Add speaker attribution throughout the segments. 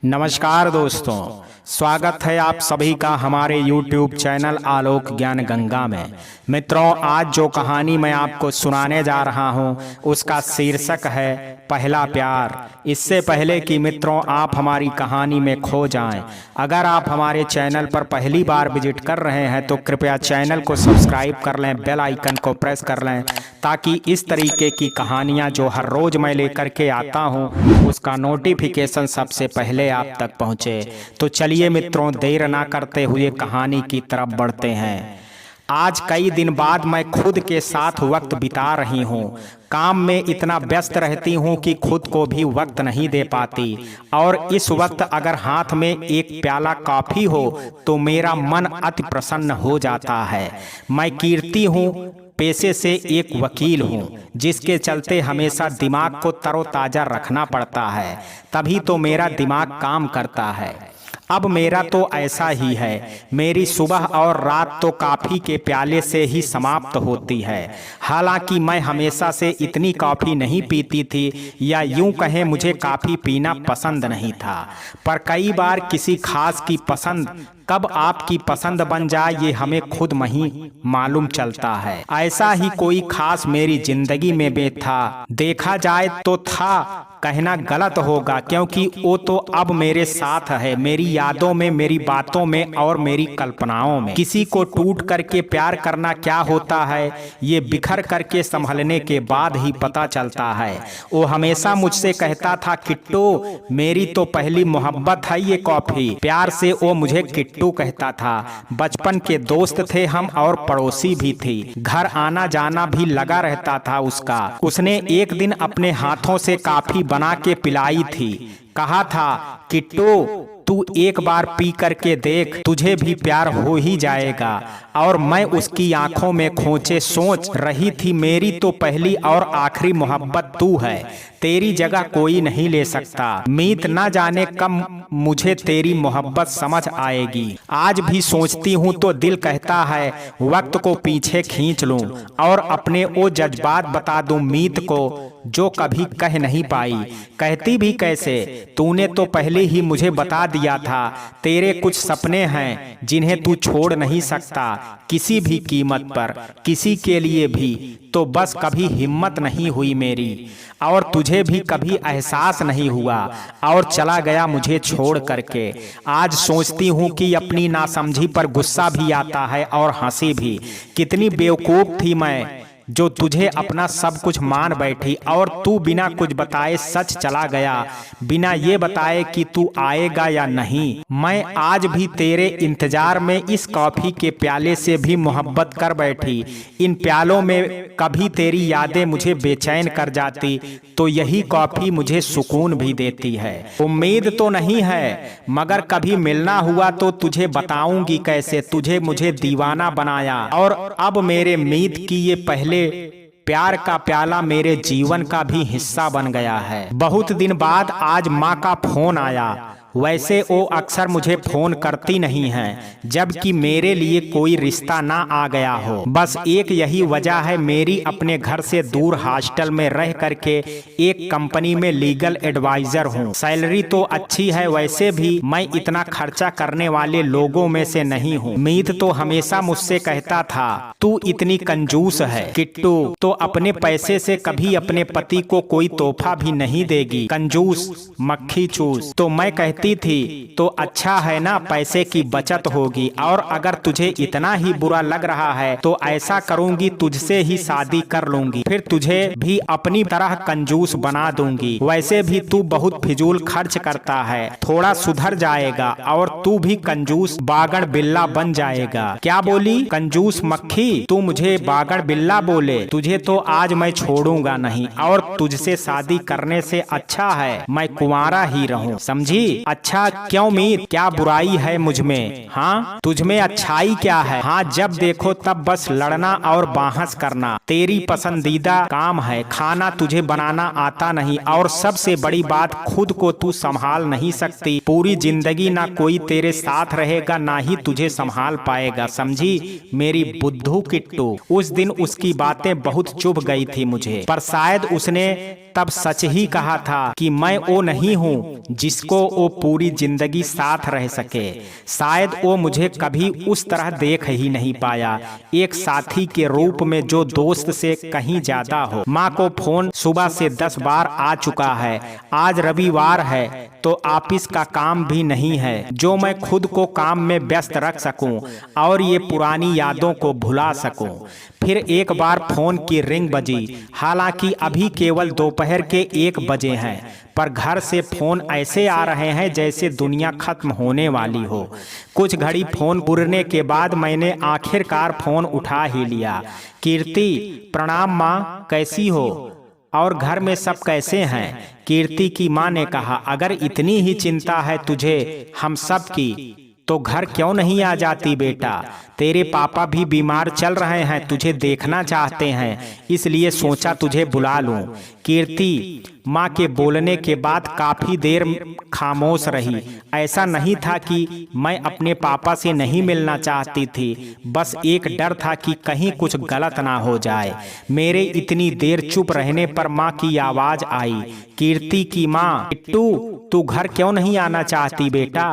Speaker 1: नमस्कार दोस्तों, स्वागत है आप सभी का हमारे YouTube चैनल आलोक ज्ञान गंगा में। मित्रों, आज जो कहानी मैं आपको सुनाने जा रहा हूं उसका शीर्षक है पहला प्यार। इससे पहले कि मित्रों आप हमारी कहानी में खो जाएं, अगर आप हमारे चैनल पर पहली बार विजिट कर रहे हैं तो कृपया चैनल को सब्सक्राइब कर लें, बेल आइकन को प्रेस कर लें ताकि इस तरीके की कहानियां जो हर रोज मैं लेकर के आता हूं उसका नोटिफिकेशन सबसे पहले आप तक पहुंचे। तो चलिए मित्रों, देर ना करते हुए कहानी की तरफ बढ़ते हैं। आज कई दिन बाद मैं खुद के साथ वक्त बिता रही हूँ। काम में इतना व्यस्त रहती हूँ कि खुद को भी वक्त नहीं दे पाती, और इस वक्त अगर हाथ में एक प्याला कॉफी हो तो मेरा मन अति प्रसन्न हो जाता है। मैं कीर्ति हूँ, पेशे से एक वकील हूँ, जिसके चलते हमेशा दिमाग को तरोताजा रखना पड़ता है, तभी तो मेरा दिमाग काम करता है। अब मेरा तो ऐसा ही है, मेरी सुबह और रात तो कॉफ़ी के प्याले से ही समाप्त होती है। हालांकि मैं हमेशा से इतनी कॉफ़ी नहीं पीती थी, या यूं कहें मुझे कॉफ़ी पीना पसंद नहीं था, पर कई बार किसी खास की पसंद कब आपकी पसंद बन जाए ये हमें खुद नहीं मालूम चलता है। ऐसा ही कोई खास मेरी जिंदगी में भी था। देखा जाए तो था कहना गलत होगा, क्योंकि वो तो अब मेरे साथ है, मेरी यादों में, मेरी बातों में और मेरी कल्पनाओं में। किसी को टूट करके प्यार करना क्या होता है ये बिखर करके संभलने के बाद ही पता चलता है। वो हमेशा मुझसे कहता था, किट्टू मेरी तो पहली मोहब्बत है ये कॉफी। प्यार से वो मुझे किट्टू कहता था। बचपन के दोस्त थे हम और पड़ोसी भी थी। घर आना जाना भी लगा रहता था उसका। उसने एक दिन अपने हाथों से कॉफी बना के पिलाई थी। कहा था, किट्टू तू एक बार पी करके देख, तुझे भी प्यार हो ही जाएगा। और मैं उसकी आंखों में खोचे सोच रही थी, मेरी तो पहली और आखिरी मोहब्बत तू है, तेरी जगह कोई नहीं ले सकता। मीत ना जाने कब मुझे तेरी मोहब्बत समझ आएगी। आज भी सोचती हूँ तो दिल कहता है वक्त को पीछे खींच लूं और अपने वो जज्बात बता दूं मीत को जो कभी कह नहीं पाई। कहती भी कैसे, तूने तो पहले ही मुझे बता दिया था तेरे कुछ सपने हैं जिन्हें तू छोड़ नहीं सकता किसी भी कीमत पर, किसी के लिए भी। तो बस कभी हिम्मत नहीं हुई मेरी, और तुझे भी कभी एहसास नहीं हुआ, और चला गया मुझे छोड़ करके। आज सोचती हूँ कि अपनी नासमझी पर गुस्सा भी आता है और हंसी भी। कितनी बेवकूफ़ थी मैं जो तुझे अपना सब कुछ मान बैठी, और तू बिना कुछ बताए सच चला गया, बिना ये बताए कि तू आएगा या नहीं। मैं आज भी तेरे इंतजार में इस कॉफी के प्याले से भी मोहब्बत कर बैठी। इन प्यालों में कभी तेरी यादें मुझे बेचैन कर जाती तो यही कॉफी मुझे सुकून भी देती है। उम्मीद तो नहीं है, मगर कभी मिलना हुआ तो तुझे बताऊंगी कैसे तुझे मुझे दीवाना बनाया। और अब मेरे मीत की ये पहले प्यार का प्याला मेरे जीवन का भी हिस्सा बन गया है। बहुत दिन बाद आज माँ का फोन आया। वैसे वो अक्सर मुझे फोन करती नहीं हैं, जबकि मेरे लिए कोई रिश्ता ना आ गया हो। बस एक यही वजह है, मेरी अपने घर से दूर हॉस्टल में रह करके एक कंपनी में लीगल एडवाइजर हूँ। सैलरी तो अच्छी है, वैसे भी मैं इतना खर्चा करने वाले लोगों में से नहीं हूँ। मीत तो हमेशा मुझसे कहता था, तू इतनी कंजूस है किट्टू, तो अपने पैसे से कभी अपने पति को कोई तोहफा भी नहीं देगी, कंजूस मक्खी चूस। तो मैं थी तो अच्छा है ना, पैसे की बचत होगी। और अगर तुझे इतना ही बुरा लग रहा है तो ऐसा करूंगी, तुझसे ही शादी कर लूंगी, फिर तुझे भी अपनी तरह कंजूस बना दूंगी। वैसे भी तू बहुत फिजूल खर्च करता है, थोड़ा सुधर जाएगा और तू भी कंजूस बागड़ बिल्ला बन जाएगा। क्या बोली, कंजूस मक्खी? तू मुझे बागड़ बिल्ला बोले? तुझे तो आज मैं छोड़ूंगा नहीं, और तुझसे शादी करने से अच्छा है मैं कुंवारा ही रहूं, समझी? अच्छा क्यों मीत, क्या बुराई है मुझ में? हाँ, तुझ में अच्छाई क्या है? हाँ, जब देखो तब बस लड़ना और बहस करना तेरी पसंदीदा काम है। खाना तुझे बनाना आता नहीं, और सबसे बड़ी बात खुद को तू संभाल नहीं सकती। पूरी जिंदगी ना कोई तेरे साथ रहेगा, ना ही तुझे संभाल पाएगा, समझी मेरी बुद्धू किट्टू। उस दिन उसकी बातें बहुत चुभ गई थी मुझे, पर शायद उसने तब सच ही कहा था कि मैं वो नहीं हूँ जिसको वो पूरी जिंदगी साथ रह सके। शायद वो मुझे कभी उस तरह देख ही नहीं पाया, एक साथी के रूप में जो दोस्त से कहीं ज्यादा हो। माँ को फोन सुबह से 10 बार आ चुका है। आज रविवार है तो ऑफिस का काम भी नहीं है जो मैं खुद को काम में व्यस्त रख सकूं और ये पुरानी यादों को भुला सकूं। फिर एक बार फोन की रिंग बजी। हालांकि अभी केवल दोपहर के 1 बजे हैं, पर घर से फोन ऐसे आ रहे हैं जैसे दुनिया खत्म होने वाली हो। कुछ घड़ी फोन पुरने के बाद मैंने आखिरकार फोन उठा ही लिया। कीर्ति, प्रणाम माँ, कैसी हो और घर में सब कैसे हैं? कीर्ति की माँ ने कहा, अगर इतनी ही चिंता है तुझे हम सब की तो घर क्यों नहीं आ जाती बेटा? तेरे पापा भी बीमार चल रहे हैं, तुझे देखना चाहते हैं, इसलिए सोचा तुझे बुला लूं। कीर्ति माँ के बोलने के बाद काफी देर खामोश रही। ऐसा नहीं था कि मैं अपने पापा से नहीं मिलना चाहती थी, बस एक डर था कि कहीं कुछ गलत ना हो जाए। मेरे इतनी देर चुप रहने पर माँ की आवाज आई, कीर्ति की माँ, बिट्टू तू घर क्यों नहीं आना चाहती बेटा?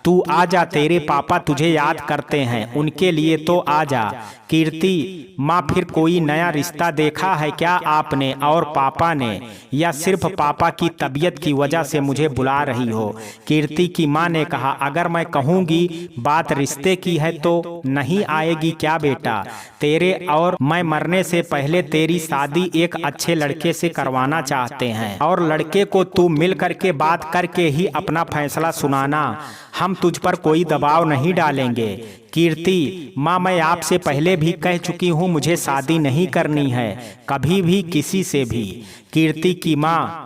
Speaker 1: तू आजा, तेरे पापा तुझे याद करते हैं, उनके लिए तो आजा। कीर्ति माँ, फिर कोई नया रिश्ता देखा है क्या आपने और पापा ने, या सिर्फ पापा की तबीयत की वजह से मुझे बुला रही हो? कीर्ति की माँ ने कहा, अगर मैं कहूँगी बात रिश्ते की है तो नहीं आएगी क्या बेटा? तेरे और मैं मरने से पहले तेरी शादी एक अच्छे लड़के से करवाना चाहते हैं और लड़के को तू मिल करके बात करके ही अपना फैसला सुनाना। हम तुझ पर कोई दबाव नहीं डालेंगे। कीर्ति माँ, मैं आपसे पहले भी कह चुकी हूँ मुझे शादी नहीं करनी है, कभी भी किसी से भी। कीर्ति की माँ,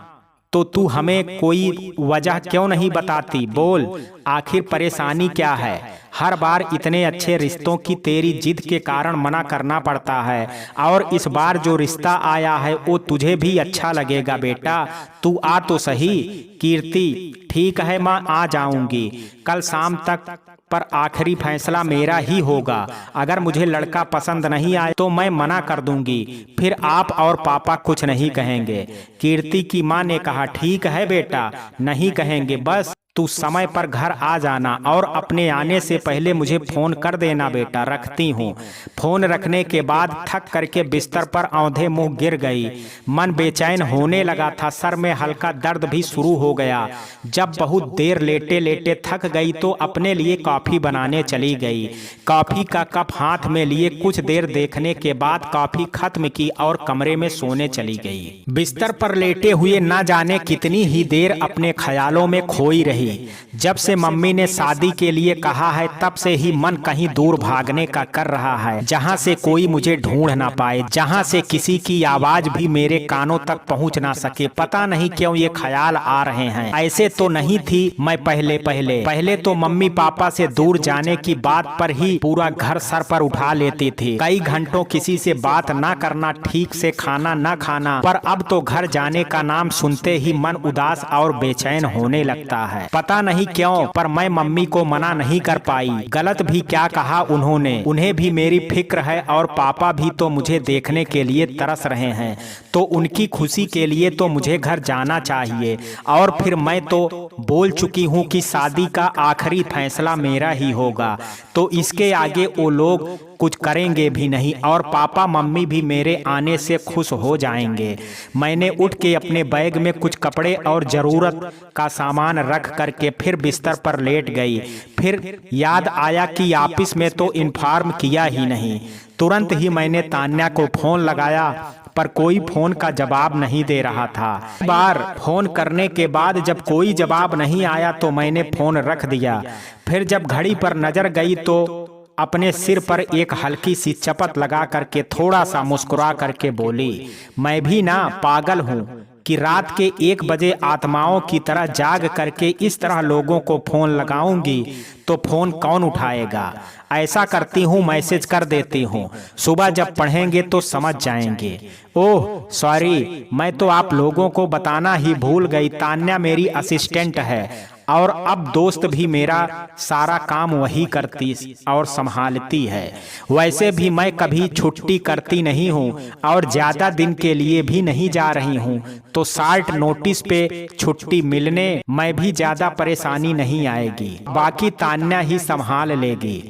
Speaker 1: तो तू हमें कोई वजह क्यों नहीं बताती? बोल, आखिर परेशानी क्या है? हर बार इतने अच्छे रिश्तों की तेरी जिद के कारण मना करना पड़ता है, और इस बार जो रिश्ता आया है वो तुझे भी अच्छा लगेगा बेटा, तू आ तो सही। कीर्ति, ठीक है माँ, आ जाऊंगी। कल शाम तक पर आखिरी फैसला मेरा ही होगा। अगर मुझे लड़का पसंद नहीं आए तो मैं मना कर दूंगी, फिर आप और पापा कुछ नहीं कहेंगे। कीर्ति की माँ ने कहा, ठीक है बेटा, नहीं कहेंगे, बस तू समय पर घर आ जाना और अपने आने से पहले मुझे फोन कर देना बेटा, रखती हूँ। फोन रखने के बाद थक करके बिस्तर पर औंधे मुंह गिर गई। मन बेचैन होने लगा था, सर में हल्का दर्द भी शुरू हो गया। जब बहुत देर लेटे लेटे थक गई तो अपने लिए कॉफी बनाने चली गई। कॉफी का कप हाथ में लिए कुछ देर देखने के बाद कॉफी खत्म की और कमरे में सोने चली गई। बिस्तर पर लेटे हुए न जाने कितनी ही देर अपने ख्यालों में खोई रही। जब से मम्मी ने शादी के लिए कहा है तब से ही मन कहीं दूर भागने का कर रहा है, जहां से कोई मुझे ढूंढ ना पाए, जहां से किसी की आवाज भी मेरे कानों तक पहुंच ना सके। पता नहीं क्यों ये ख्याल आ रहे हैं। ऐसे तो नहीं थी मैं पहले तो मम्मी पापा से दूर जाने की बात पर ही पूरा घर सर पर उठा लेती थी। कई घंटों किसी से बात ना करना, ठीक से खाना ना खाना, पर अब तो घर जाने का नाम सुनते ही मन उदास और बेचैन होने लगता है। पता नहीं क्यों, पर मैं मम्मी को मना नहीं कर पाई। गलत भी क्या कहा उन्होंने, उन्हें भी मेरी फिक्र है और पापा भी तो मुझे देखने के लिए तरस रहे हैं, तो उनकी खुशी के लिए तो मुझे घर जाना चाहिए। और फिर मैं तो बोल चुकी हूँ कि शादी का आखिरी फैसला मेरा ही होगा, तो इसके आगे वो लोग कुछ करेंगे भी नहीं और पापा मम्मी भी मेरे आने से खुश हो जाएंगे। मैंने उठ के अपने बैग में कुछ कपड़े और जरूरत का सामान रख करके फिर बिस्तर पर लेट गई। फिर याद आया कि ऑफिस में तो इन्फॉर्म किया ही नहीं। तुरंत ही मैंने तान्या को फोन लगाया, पर कोई फोन का जवाब नहीं दे रहा था। बार फोन करने के बाद जब कोई जवाब नहीं आया तो मैंने फोन रख दिया। फिर जब घड़ी पर नजर गई तो अपने सिर पर एक हल्की सी चपत लगा करके थोड़ा सा मुस्कुरा करके बोली, मैं भी ना पागल हूँ कि रात के 1 बजे आत्माओं की तरह जाग करके इस तरह लोगों को फोन लगाऊंगी तो फोन कौन उठाएगा। ऐसा करती हूँ, मैसेज कर देती हूँ, सुबह जब पढ़ेंगे तो समझ जाएंगे। ओह सॉरी, मैं तो आप लोगों को बताना ही भूल गई, तान्या मेरी असिस्टेंट है और अब दोस्त भी मेरा सारा काम वही करती और संभालती है। वैसे भी मैं कभी छुट्टी करती नहीं हूँ और ज्यादा दिन के लिए भी नहीं जा रही हूँ, तो शार्ट नोटिस पे छुट्टी मिलने में भी ज्यादा परेशानी नहीं आएगी, बाकी तान्या ही संभाल लेगी।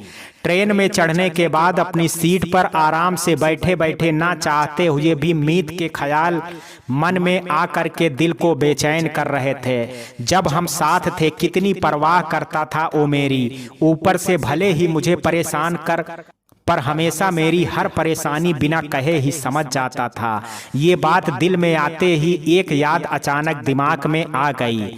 Speaker 1: ट्रेन में चढ़ने के बाद अपनी सीट पर आराम से बैठे बैठे ना चाहते हुए भी मीत के ख्याल मन में आकर के दिल को बेचैन कर रहे थे। जब हम साथ थे कितनी परवाह करता था वो मेरी, ऊपर से भले ही मुझे परेशान कर पर हमेशा मेरी हर परेशानी बिना कहे ही समझ जाता था। ये बात दिल में आते ही एक याद अचानक दिमाग में आ गई।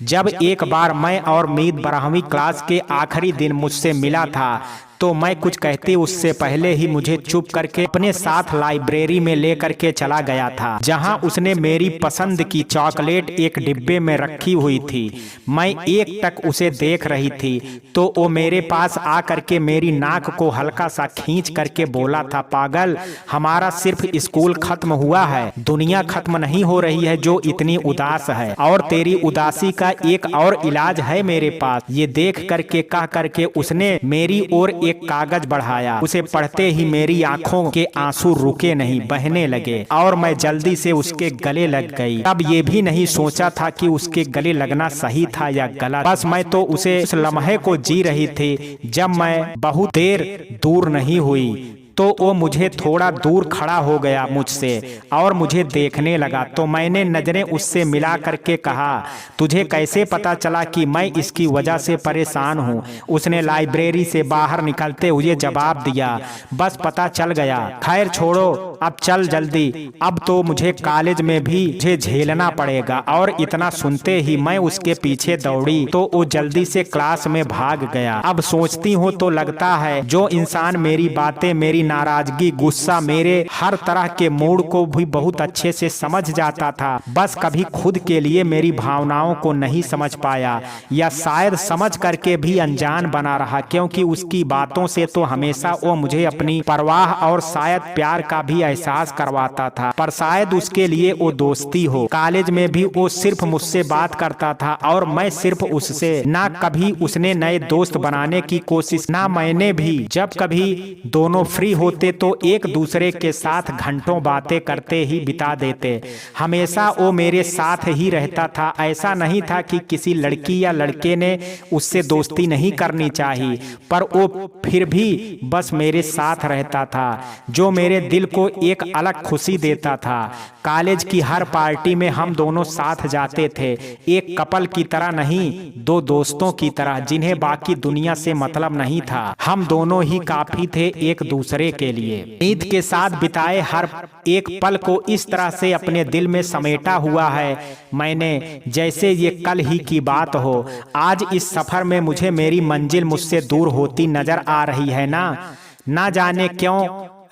Speaker 1: जब एक बार मैं और मीत 12वीं क्लास के आखिरी दिन मुझसे मिला था, तो मैं कुछ कहते उससे पहले ही मुझे चुप करके अपने साथ लाइब्रेरी में लेकर के चला गया था, जहां उसने मेरी पसंद की चॉकलेट एक डिब्बे में रखी हुई थी। मैं एक टक उसे देख रही थी तो वो मेरे पास आकर के मेरी नाक को हल्का सा खींच करके बोला था, पागल, हमारा सिर्फ स्कूल खत्म हुआ है, दुनिया खत्म नहीं हो रही है जो इतनी उदास है, और तेरी उदासी का एक और इलाज है मेरे पास। ये देख करके कह करके उसने मेरी ओर एक कागज बढ़ाया। उसे पढ़ते ही मेरी आंखों के आंसू रुके नहीं, बहने लगे और मैं जल्दी से उसके गले लग गई। अब ये भी नहीं सोचा था कि उसके गले लगना सही था या गलत, बस मैं तो उस लम्हे को जी रही थी। जब मैं बहुत देर दूर नहीं हुई तो वो मुझे थोड़ा दूर खड़ा हो गया मुझसे और मुझे देखने लगा, तो मैंने नजरें उससे मिला करके कहा, तुझे कैसे पता चला कि मैं इसकी वजह से परेशान हूँ? उसने लाइब्रेरी से बाहर निकलते हुए जवाब दिया, बस पता चल गया। खैर छोड़ो, अब चल जल्दी, अब तो मुझे कॉलेज में भी मुझे झेलना पड़ेगा। और इतना सुनते ही मैं उसके पीछे दौड़ी तो वो जल्दी से क्लास में भाग गया। अब सोचती हूँ तो लगता है जो इंसान मेरी बातें, मेरी नाराजगी, गुस्सा, मेरे हर तरह के मूड को भी बहुत अच्छे से समझ जाता था, बस कभी खुद के लिए मेरी भावनाओं को नहीं समझ पाया, या शायद समझ करके भी अनजान बना रहा, क्योंकि उसकी बातों से तो हमेशा वो मुझे अपनी परवाह और शायद प्यार का भी एहसास करवाता था, पर शायद उसके लिए वो दोस्ती हो। कॉलेज में भी वो सिर्फ मुझसे बात करता था और मैं सिर्फ उससे। ना कभी उसने नए दोस्त बनाने की कोशिश, ना मैंने भी। जब कभी दोनों फ्री होते तो एक दूसरे के साथ घंटों बातें करते ही बिता देते। हमेशा वो मेरे साथ ही रहता था। ऐसा नहीं था कि किसी लड़की या लड़के ने उससे दोस्ती नहीं करनी चाहिए, पर वो फिर भी बस मेरे साथ रहता था, जो मेरे दिल को एक अलग खुशी देता था। कॉलेज की हर पार्टी में हम दोनों साथ जाते थे, एक कपल की तरह नहीं, दो दोस्तों की तरह जिन्हें बाकी दुनिया से मतलब नहीं था। हम दोनों ही काफी थे एक दूसरे के लिए। ईद के साथ बिताए हर एक पल को इस तरह से अपने दिल में समेटा हुआ है मैंने, जैसे ये कल ही की बात हो। आज इस सफर में मुझे मेरी मंजिल मुझसे दूर होती नजर आ रही है ना जाने क्यों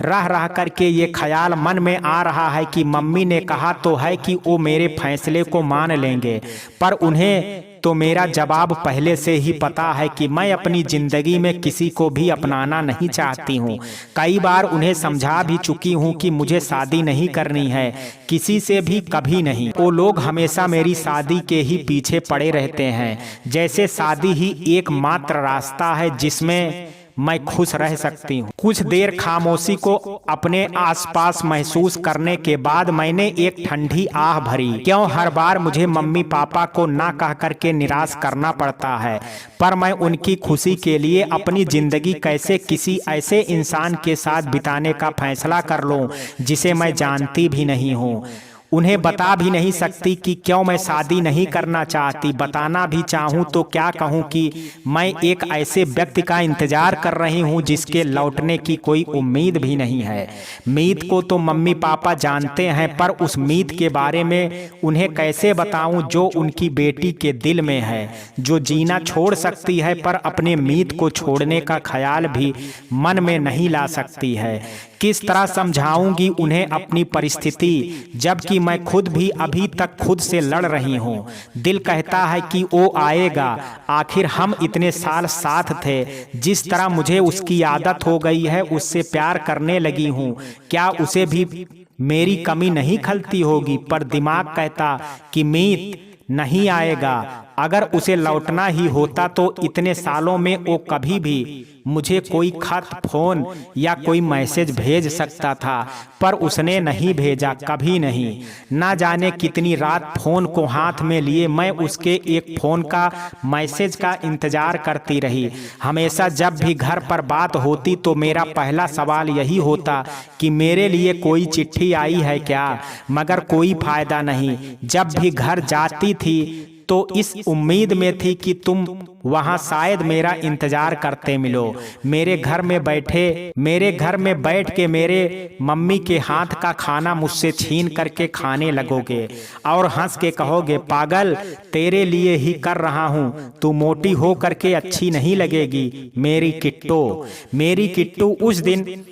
Speaker 1: रह रह करके ये ख्याल मन में आ रहा है कि मम्मी ने कहा तो है कि वो मेरे फैसले को मान लेंगे, पर उन्हें तो मेरा जवाब पहले से ही पता है कि मैं अपनी जिंदगी में किसी को भी अपनाना नहीं चाहती हूँ। कई बार उन्हें समझा भी चुकी हूँ कि मुझे शादी नहीं करनी है, किसी से भी कभी नहीं। वो लोग हमेशा मेरी शादी के ही पीछे पड़े रहते हैं, जैसे शादी ही एकमात्र रास्ता है जिसमें मैं खुश रह सकती हूँ। कुछ देर खामोशी को अपने आसपास महसूस करने के बाद मैंने एक ठंडी आह भरी। क्यों हर बार मुझे मम्मी पापा को ना कह करके निराश करना पड़ता है, पर मैं उनकी खुशी के लिए अपनी जिंदगी कैसे किसी ऐसे इंसान के साथ बिताने का फैसला कर लूं जिसे मैं जानती भी नहीं हूँ। उन्हें बता भी नहीं सकती कि क्यों मैं शादी नहीं करना चाहती। बताना भी चाहूँ तो क्या कहूँ कि मैं एक ऐसे व्यक्ति का इंतजार कर रही हूँ जिसके लौटने की कोई उम्मीद भी नहीं है। मीत को तो मम्मी पापा जानते हैं, पर उस मीत के बारे में उन्हें कैसे बताऊँ जो उनकी बेटी के दिल में है, जो जीना छोड़ सकती है पर अपने मीत को छोड़ने का ख्याल भी मन में नहीं ला सकती है। किस तरह समझाऊंगी उन्हें अपनी परिस्थिति, जबकि मैं खुद भी अभी तक खुद से लड़ रही हूँ। दिल कहता है कि वो आएगा, आखिर हम इतने साल साथ थे। जिस तरह मुझे उसकी आदत हो गई है, उससे प्यार करने लगी हूँ, क्या उसे भी मेरी कमी नहीं खलती होगी? पर दिमाग कहता कि मीत नहीं आएगा, अगर उसे लौटना ही होता तो इतने सालों में वो कभी भी मुझे कोई खत, फोन या कोई मैसेज भेज सकता था, पर उसने नहीं भेजा, कभी नहीं। ना जाने कितनी रात फोन को हाथ में लिए मैं उसके एक फोन का, मैसेज का इंतजार करती रही। हमेशा जब भी घर पर बात होती तो मेरा पहला सवाल यही होता कि मेरे लिए कोई चिट्ठी आई है क्या, मगर कोई फायदा नहीं। जब भी घर जाती थी तो इस उम्मीद में थी कि तुम वहां शायद मेरा इंतजार करते मिलो। मेरे घर में बैठ के मेरे मम्मी के हाथ का खाना मुझसे छीन करके खाने लगोगे और हंस के कहोगे, पागल, तेरे लिए ही कर रहा हूं, तू मोटी हो करके अच्छी नहीं लगेगी मेरी किट्टू। उस दिन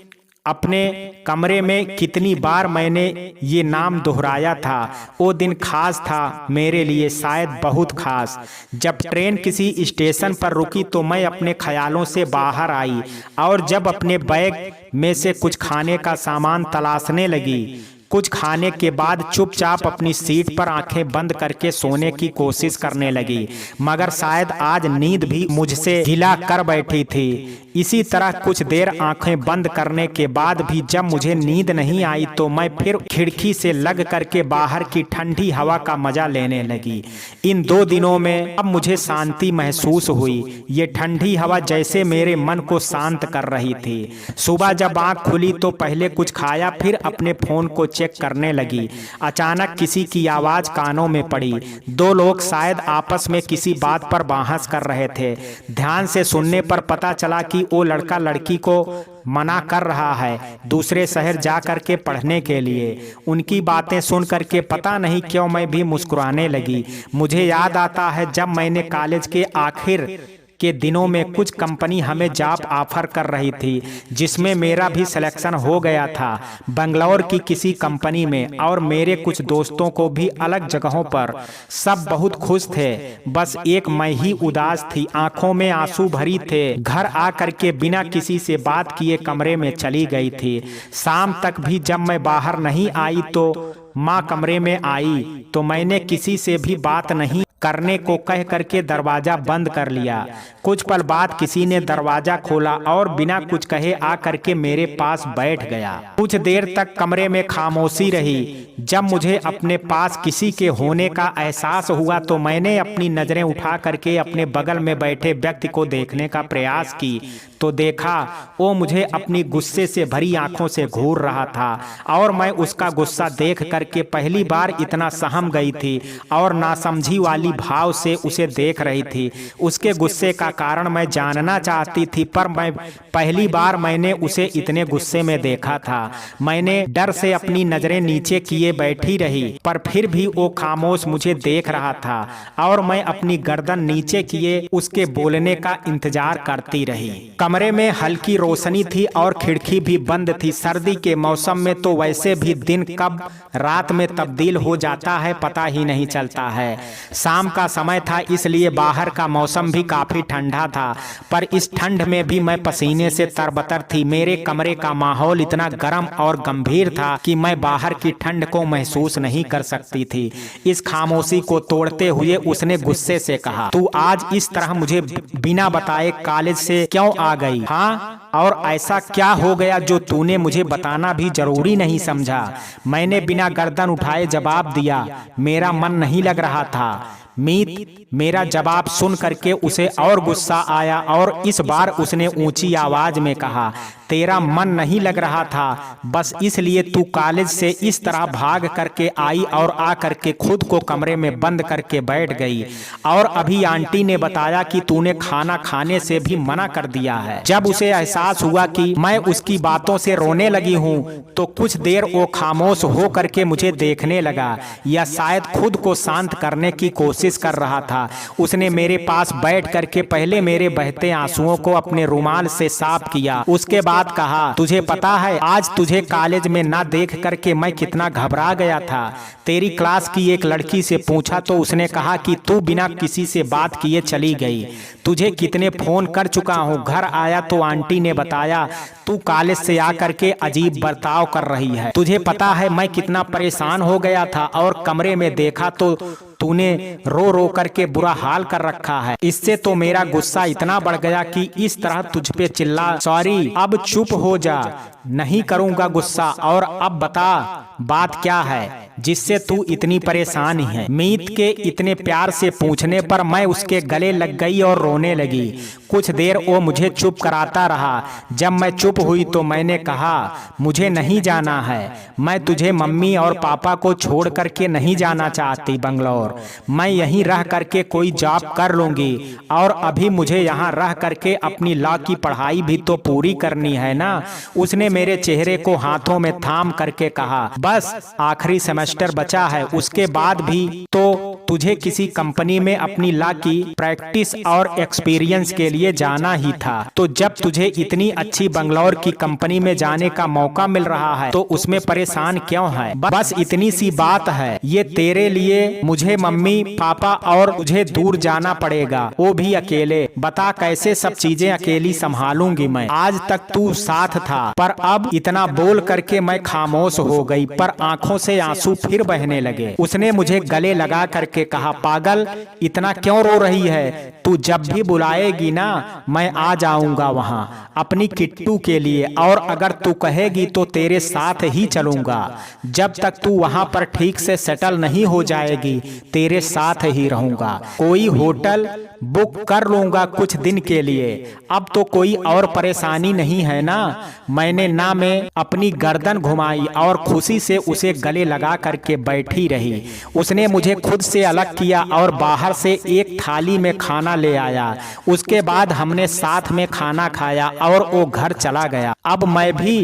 Speaker 1: अपने कमरे में कितनी बार मैंने ये नाम दोहराया था। वो दिन खास था मेरे लिए, शायद बहुत खास। जब ट्रेन किसी स्टेशन पर रुकी तो मैं अपने ख्यालों से बाहर आई और जब अपने बैग में से कुछ खाने का सामान तलाशने लगी। कुछ खाने के बाद चुपचाप अपनी सीट पर आंखें बंद करके सोने की कोशिश करने लगी, मगर शायद आज नींद भी मुझसे गिला कर बैठी थी। इसी तरह कुछ देर आंखें बंद करने के बाद भी जब मुझे नींद नहीं आई तो मैं फिर खिड़की से लग करके बाहर की ठंडी हवा का मजा लेने लगी। इन 2 दिनों में अब मुझे शांति महसूस हुई। ये ठंडी हवा जैसे मेरे मन को शांत कर रही थी। सुबह जब आंख खुली तो पहले कुछ खाया, फिर अपने फोन को चेक करने लगी। अचानक किसी की आवाज कानों में पड़ी। 2 लोग शायद आपस में किसी बात पर बहस कर रहे थे। ध्यान से सुनने पर पता चला कि वो लड़का लड़की को मना कर रहा है दूसरे शहर जा करके पढ़ने के लिए। उनकी बातें सुन करके पता नहीं क्यों मैं भी मुस्कुराने लगी। मुझे याद आता है जब मैंने कॉलेज के आखिर के दिनों में कुछ कंपनी हमें जॉब ऑफर कर रही थी, जिसमें मेरा भी सिलेक्शन हो गया था बंगलौर की किसी कंपनी में, और मेरे कुछ दोस्तों को भी अलग जगहों पर। सब बहुत खुश थे, बस एक मैं ही उदास थी, आंखों में आंसू भरी थे। घर आ करके बिना किसी से बात किए कमरे में चली गई थी। शाम तक भी जब मैं बाहर नहीं आई तो माँ कमरे में आई तो मैंने किसी से भी बात नहीं करने को कह करके दरवाजा बंद कर लिया। कुछ पल बाद किसी ने दरवाजा खोला और बिना कुछ कहे आ करके मेरे पास बैठ गया। कुछ देर तक कमरे में खामोशी रही। जब मुझे अपने पास किसी के होने का एहसास हुआ तो मैंने अपनी नजरें उठा करके अपने बगल में बैठे व्यक्ति को देखने का प्रयास की तो देखा वो मुझे अपनी गुस्से से भरी आंखों से घूर रहा था और मैं उसका गुस्सा देख करके पहली बार इतना सहम गई थी और नासमझी वाली भाव से उसे देख रही थी। उसके गुस्से का कारण मैं जानना चाहती थी, पर मैं पहली बार मैंने उसे इतने गुस्से में देखा था। मैंने डर से अपनी नजरें नीचे किए बैठी रही, पर फिर भी वो खामोश मुझे देख रहा था और मैं अपनी गर्दन नीचे किए उसके बोलने का इंतजार करती रही। कमरे में हल्की रोशनी थी और खिड़की भी बंद थी। सर्दी के मौसम में तो वैसे भी दिन कब रात में तब्दील हो जाता है पता ही नहीं चलता है। शाम का समय था इसलिए बाहर का मौसम भी काफी ठंडा था, पर इस ठंड में भी मैं पसीने से तरबतर थी। मेरे कमरे का माहौल इतना गर्म और गंभीर था कि मैं बाहर की ठंड को महसूस नहीं कर सकती थी। इस खामोशी को तोड़ते हुए उसने गुस्से से कहा, तू आज इस तरह मुझे बिना बताए कॉलेज से क्यों आ गई? हाँ, और ऐसा क्या हो गया जो तूने मुझे बताना भी जरूरी नहीं समझा? मैंने बिना गर्दन उठाए जवाब दिया, मेरा मन नहीं लग रहा था। मीत मेरा जवाब सुन करके उसे और गुस्सा आया और इस बार उसने ऊंची आवाज में कहा, तेरा मन नहीं लग रहा था बस इसलिए तू कॉलेज से इस तरह भाग करके आई और आ करके खुद को कमरे में बंद करके बैठ गई, और अभी आंटी ने बताया कि तूने खाना खाने से भी मना कर दिया है। जब उसे एहसास हुआ कि मैं उसकी बातों से रोने लगी हूँ तो कुछ देर वो खामोश हो करके मुझे देखने लगा, या शायद खुद को शांत करने की कोशिश कर रहा था। उसने मेरे पास बैठ करके पहले मेरे बहते आंसुओं को अपने रुमाल से साफ किया, उसके बाद कहा, तुझे पता है आज तुझे कॉलेज में ना देख करके मैं कितना घबरा गया था। तेरी क्लास की एक लड़की से पूछा तो उसने कहा कि तू बिना किसी से बात किए चली गई। तुझे कितने फोन कर चुका हूँ, घर आया तो आंटी ने बताया तू कॉलेज से आकर के अजीब बर्ताव कर रही है। तुझे पता है मैं कितना परेशान हो गया था और कमरे में देखा तो तूने रो रो करके बुरा हाल कर रखा है। इससे तो मेरा गुस्सा इतना बढ़ गया कि इस तरह तुझ पे चिल्ला। सॉरी, अब चुप हो जा, नहीं करूंगा गुस्सा। और अब बता बात क्या है जिससे तू इतनी परेशान है। मीत के इतने प्यार से पूछने पर मैं उसके गले लग गई और रोने लगी। कुछ देर वो मुझे चुप कराता रहा। जब मैं चुप हुई तो मैंने कहा, मुझे नहीं जाना है, मैं तुझे मम्मी और पापा को छोड़ करके नहीं जाना चाहती बंगलौर। मैं यहीं रह करके कोई जॉब कर लूंगी और अभी मुझे यहाँ रह करके अपनी लॉ की पढ़ाई भी तो पूरी करनी है ना। उसने मेरे चेहरे को हाथों में थाम करके कहा, बस आखिरी सेमेस्टर बचा है, उसके बाद भी तो तुझे किसी कंपनी में अपनी लॉ की प्रैक्टिस और एक्सपीरियंस के लिए जाना ही था। तो जब तुझे इतनी अच्छी बंगलौर की कंपनी में जाने का मौका मिल रहा है तो उसमें परेशान क्यों है। बस इतनी सी बात है। ये तेरे लिए मुझे मम्मी पापा और तुझे दूर जाना पड़ेगा, वो भी अकेले। बता कैसे सब चीजें अकेली संभालूंगी मैं। आज तक तू साथ था, पर अब इतना बोल करके मैं खामोश हो गई, पर आंखों से आंसू फिर बहने लगे। उसने मुझे गले लगा करके कहा, पागल इतना क्यों रो रही है, तू जब भी बुलाएगी ना मैं आ जाऊंगा वहां अपनी किट्टू के लिए, और अगर तू कहेगी तो तेरे साथ ही चलूंगा। जब तक तू वहां पर ठीक से सेटल नहीं हो जाएगी तेरे साथ ही रहूंगा। कोई होटल बुक कर लूंगा कुछ दिन के लिए। अब तो कोई और परेशानी नहीं है ना। मैंने ना में अपनी गर्दन घुमाई और खुशी से उसे गले लगा करके बैठी रही। उसने मुझे खुद से अलग किया और बाहर से एक थाली में खाना ले आया। उसके बाद हमने साथ में खाना खाया और वो घर चला गया। अब मैं भी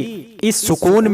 Speaker 1: इस सुकून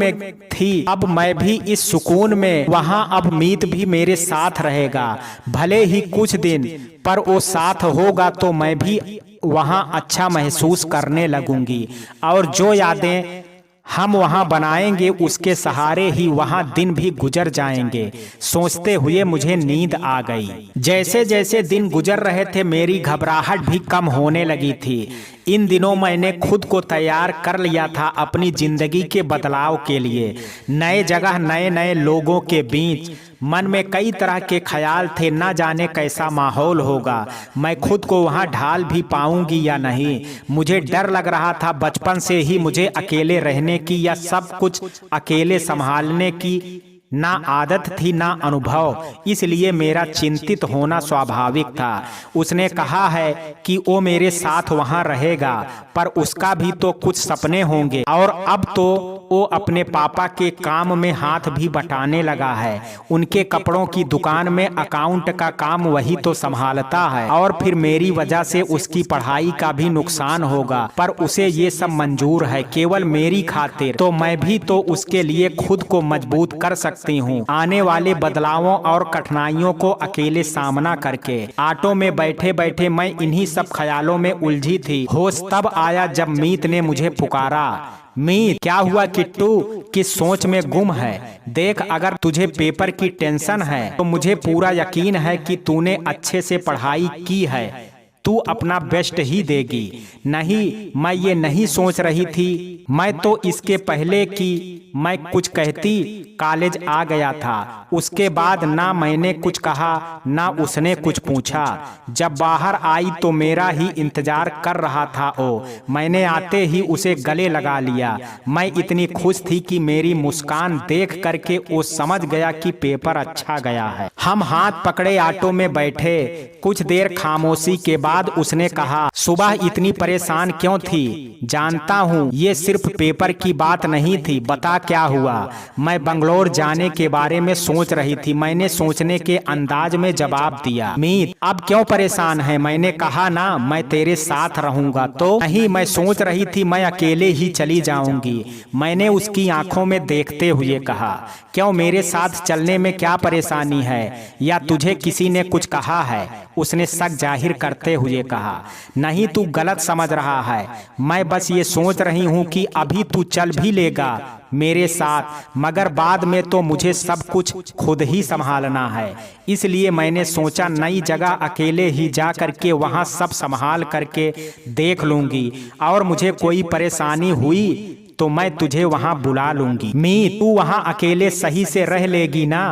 Speaker 1: में वहां अब मीत भी मेरे साथ रहेगा, भले ही कुछ दिन, पर वो साथ होगा तो मैं भी वहां अच्छा महसूस करने लगूंगी। और जो यादें हम वहां बनाएंगे उसके सहारे ही वहां दिन भी गुजर जाएंगे। सोचते हुए मुझे नींद आ गई। जैसे जैसे दिन गुजर रहे थे मेरी घबराहट भी कम होने लगी थी। इन दिनों मैंने खुद को तैयार कर लिया था अपनी जिंदगी के बदलाव के लिए। नए जगह, नए नए लोगों के बीच मन में कई तरह के ख्याल थे। न जाने कैसा माहौल होगा, मैं खुद को वहां ढाल भी पाऊंगी या नहीं। मुझे डर लग रहा था। बचपन से ही मुझे अकेले रहने की या सब कुछ अकेले संभालने की ना आदत थी ना अनुभव, इसलिए मेरा चिंतित होना स्वाभाविक था। उसने कहा है कि वो मेरे साथ वहां रहेगा, पर उसका भी तो कुछ सपने होंगे, और अब तो वो अपने पापा के काम में हाथ भी बटाने लगा है। उनके कपड़ों की दुकान में अकाउंट का काम वही तो संभालता है, और फिर मेरी वजह से उसकी पढ़ाई का भी नुकसान होगा, पर उसे ये सब मंजूर है केवल मेरी खातिर। तो मैं भी तो उसके लिए खुद को मजबूत कर सकती हूँ। आने वाले बदलावों और कठिनाइयों को अकेले सामना करके। ऑटो में बैठे बैठे मैं इन्हीं सब ख्यालों में उलझी थी। होश तब आया जब मीत ने मुझे पुकारा। मीत, क्या हुआ किट्टू, किस सोच में गुम है? देख, अगर तुझे पेपर की टेंशन है तो मुझे पूरा यकीन है कि तूने अच्छे से पढ़ाई की है, तू अपना बेस्ट ही देगी। नहीं, मैं ये नहीं सोच रही थी। मैं तो इसके पहले कि मैं कुछ कहती कॉलेज आ गया था। उसके बाद ना मैंने कुछ कहा ना उसने कुछ पूछा। जब बाहर आई तो मेरा ही इंतजार कर रहा था वो। मैंने आते ही उसे गले लगा लिया। मैं इतनी खुश थी कि मेरी मुस्कान देख करके वो समझ गया कि पेपर अच्छा गया है। हम हाथ पकड़े ऑटो में बैठे। कुछ देर खामोशी के बाद उसने कहा, सुबह इतनी परेशान क्यों थी? जानता हूँ ये सिर्फ पेपर की बात नहीं थी, बता क्या हुआ? मैं बंगलौर जाने के बारे में सोच रही थी। मैंने सोचने के अंदाज में जवाब दिया। मीत, अब क्यों परेशान है? मैंने कहा ना मैं तेरे साथ रहूंगा। तो नहीं, मैं सोच रही थी मैं अकेले ही चली जाऊंगी। मैंने उसकी आंखों में देखते हुए कहा, क्यों, मेरे साथ चलने में क्या परेशानी है, या तुझे किसी ने कुछ कहा है? उसने शक जाहिर करते हुए कहा, नहीं, तू गलत समझ रहा है। मैं बस ये सोच रही हूँ कि अभी तू चल भी लेगा मेरे साथ, मगर बाद में तो मुझे सब कुछ खुद ही संभालना है। इसलिए मैंने सोचा नई जगह अकेले ही जा करके वहाँ सब संभाल करके देख लूंगी, और मुझे कोई परेशानी हुई तो मैं तुझे वहां बुला लूंगी। मीत, तू वहां अकेले सही से रह लेगी ना?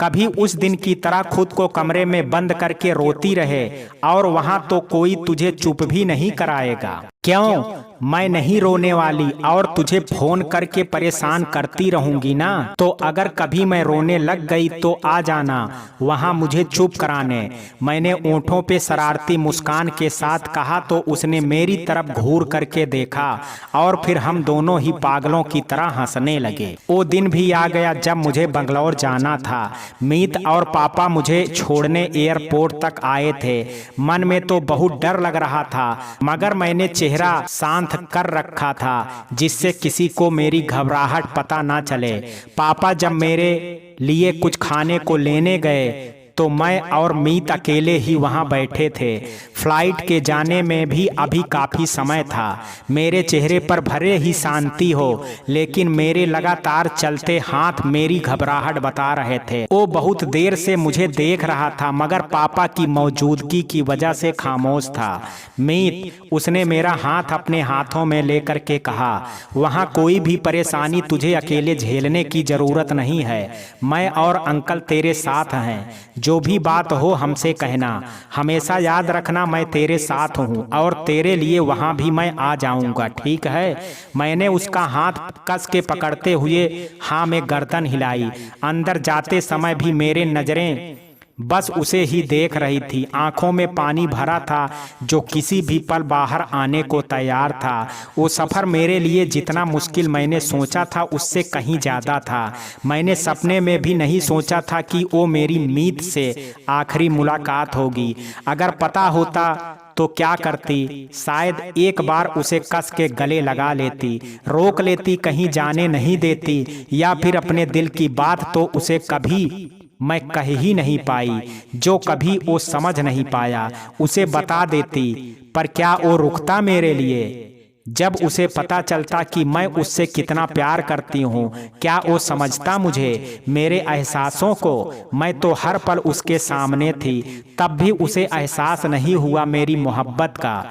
Speaker 1: कभी उस दिन की तरह खुद को कमरे में बंद करके रोती रहे और वहां तो कोई तुझे चुप भी नहीं कराएगा। क्यों? मैं नहीं रोने वाली और तुझे फोन करके परेशान करती रहूंगी ना। तो अगर कभी मैं रोने लग गई तो आ जाना वहां मुझे चुप कराने। मैंने ओंठों पे शरारती मुस्कान के साथ कहा तो उसने मेरी तरफ घूर करके देखा और फिर हम दोनों ही पागलों की तरह हंसने लगे। वो दिन भी आ गया जब मुझे बंगलौर जाना था। मीत और पापा मुझे छोड़ने एयरपोर्ट तक आए थे। मन में तो बहुत डर लग रहा था, मगर मैंने चेहरा शांत कर रखा था जिससे किसी को मेरी घबराहट पता ना चले। पापा जब मेरे लिए कुछ खाने को लेने गए तो मैं और मीत अकेले ही वहां बैठे थे। फ्लाइट के जाने में भी अभी काफी समय था। मेरे चेहरे पर भले ही शांति हो, लेकिन मेरे लगातार चलते हाथ मेरी घबराहट बता रहे थे। वो बहुत देर से मुझे देख रहा था, मगर पापा की मौजूदगी की वजह से खामोश था। मीत, उसने मेरा हाथ अपने हाथों में लेकर के कहा, वहां कोई भी परेशानी तुझे अकेले झेलने की जरूरत नहीं है। मैं और अंकल तेरे साथ हैं। जो भी बात हो हमसे कहना। हमेशा याद रखना मैं तेरे साथ हूँ और तेरे लिए वहाँ भी मैं आ जाऊँगा, ठीक है? मैंने उसका हाथ कस के पकड़ते हुए हाँ में गर्दन हिलाई। अंदर जाते समय भी मेरे नजरें बस उसे ही देख रही थी। आंखों में पानी भरा था जो किसी भी पल बाहर आने को तैयार था। वो सफ़र मेरे लिए जितना मुश्किल मैंने सोचा था उससे कहीं ज़्यादा था। मैंने सपने में भी नहीं सोचा था कि वो मेरी मीत से आखिरी मुलाकात होगी। अगर पता होता तो क्या करती? शायद एक बार उसे कस के गले लगा लेती, रोक लेती, कहीं जाने नहीं देती, या फिर अपने दिल की बात तो उसे कभी मैं कह ही नहीं पाई, जो कभी वो समझ नहीं पाया, उसे बता देती। पर क्या वो रुकता मेरे लिए? जब उसे पता चलता कि मैं उससे कितना प्यार करती हूँ, क्या वो समझता मुझे, मेरे एहसासों को? मैं तो हर पल उसके सामने थी, तब भी उसे एहसास नहीं हुआ मेरी मोहब्बत का।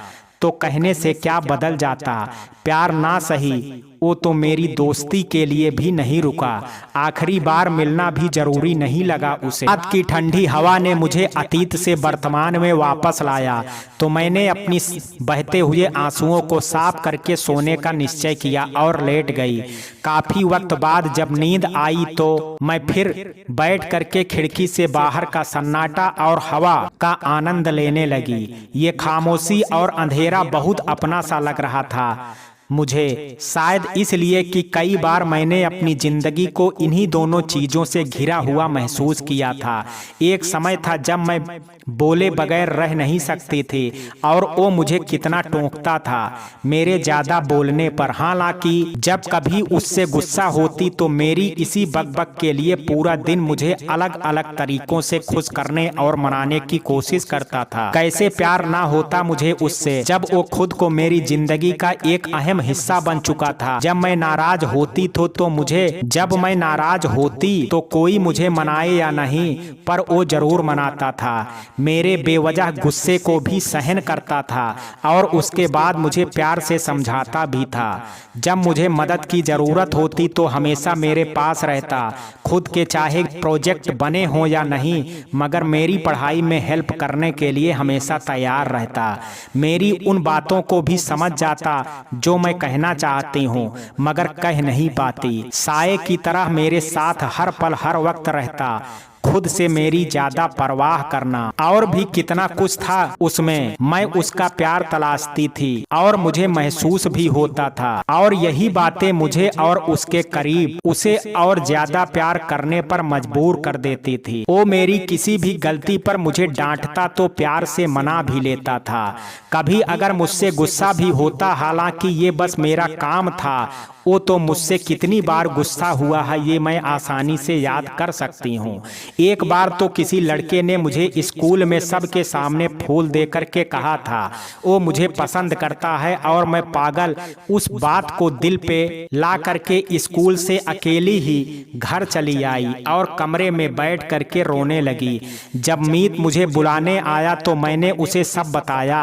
Speaker 1: तो कहने से क्या बदल जाता? प्यार ना सही, वो तो मेरी दोस्ती के लिए भी नहीं रुका। आखिरी बार मिलना भी जरूरी नहीं लगा उसे। रात की ठंडी हवा ने मुझे अतीत से वर्तमान में वापस लाया, तो मैंने अपनी बहते हुए आंसुओं को साफ करके सोने का निश्चय किया और लेट गई। काफी वक्त बाद जब नींद आई तो मैं फिर बैठ करके खिड़की से बाहर का सन्नाटा और हवा का आनंद लेने लगी। ये खामोशी और अंधेरा बहुत अपना सा लग रहा था मुझे, शायद इसलिए कि कई बार मैंने अपनी जिंदगी को इन्हीं दोनों चीजों से घिरा हुआ महसूस किया था। एक समय था जब मैं बोले बगैर रह नहीं सकती थी और वो मुझे कितना टोकता था मेरे ज्यादा बोलने पर। हालांकि जब कभी उससे गुस्सा होती तो मेरी इसी बकबक के लिए पूरा दिन मुझे अलग अलग तरीकों से खुश करने और मनाने की कोशिश करता था। कैसे प्यार ना होता मुझे उससे, जब वो खुद को मेरी जिंदगी का एक अहम हिस्सा बन चुका था। जब मैं नाराज होती तो कोई मुझे मनाए या नहीं, पर वो जरूर मनाता था। मेरे बेवजह गुस्से को भी सहन करता था और उसके बाद मुझे प्यार से समझाता भी था। जब मुझे मदद की जरूरत होती तो हमेशा मेरे पास रहता, खुद के चाहे प्रोजेक्ट बने हो या नहीं, मगर मेरी पढ़ाई में हेल्प करने के लिए हमेशा तैयार रहता। मेरी उन बातों को भी समझ जाता जो मैं कहना चाहती हूँ मगर कह नहीं पाती। साये की तरह मेरे साथ हर पल हर वक्त रहता, खुद से मेरी ज्यादा परवाह करना और भी कितना कुछ था उसमें। मैं उसका प्यार तलाशती थी और मुझे महसूस भी होता था, और यही बातें मुझे और उसके करीब उसे और ज्यादा प्यार करने पर मजबूर कर देती थी। वो मेरी किसी भी गलती पर मुझे डांटता तो प्यार से मना भी लेता था। कभी अगर मुझसे गुस्सा भी होता, हालांकि ये बस मेरा काम था, वो तो मुझसे कितनी बार गुस्सा हुआ है ये मैं आसानी से याद कर सकती हूँ। एक बार तो किसी लड़के ने मुझे स्कूल में सबके सामने फूल दे करके कहा था वो मुझे पसंद करता है, और मैं पागल उस बात को दिल पे ला करके स्कूल से अकेली ही घर चली आई और कमरे में बैठ करके रोने लगी। जब मीत मुझे बुलाने आया तो मैंने उसे सब बताया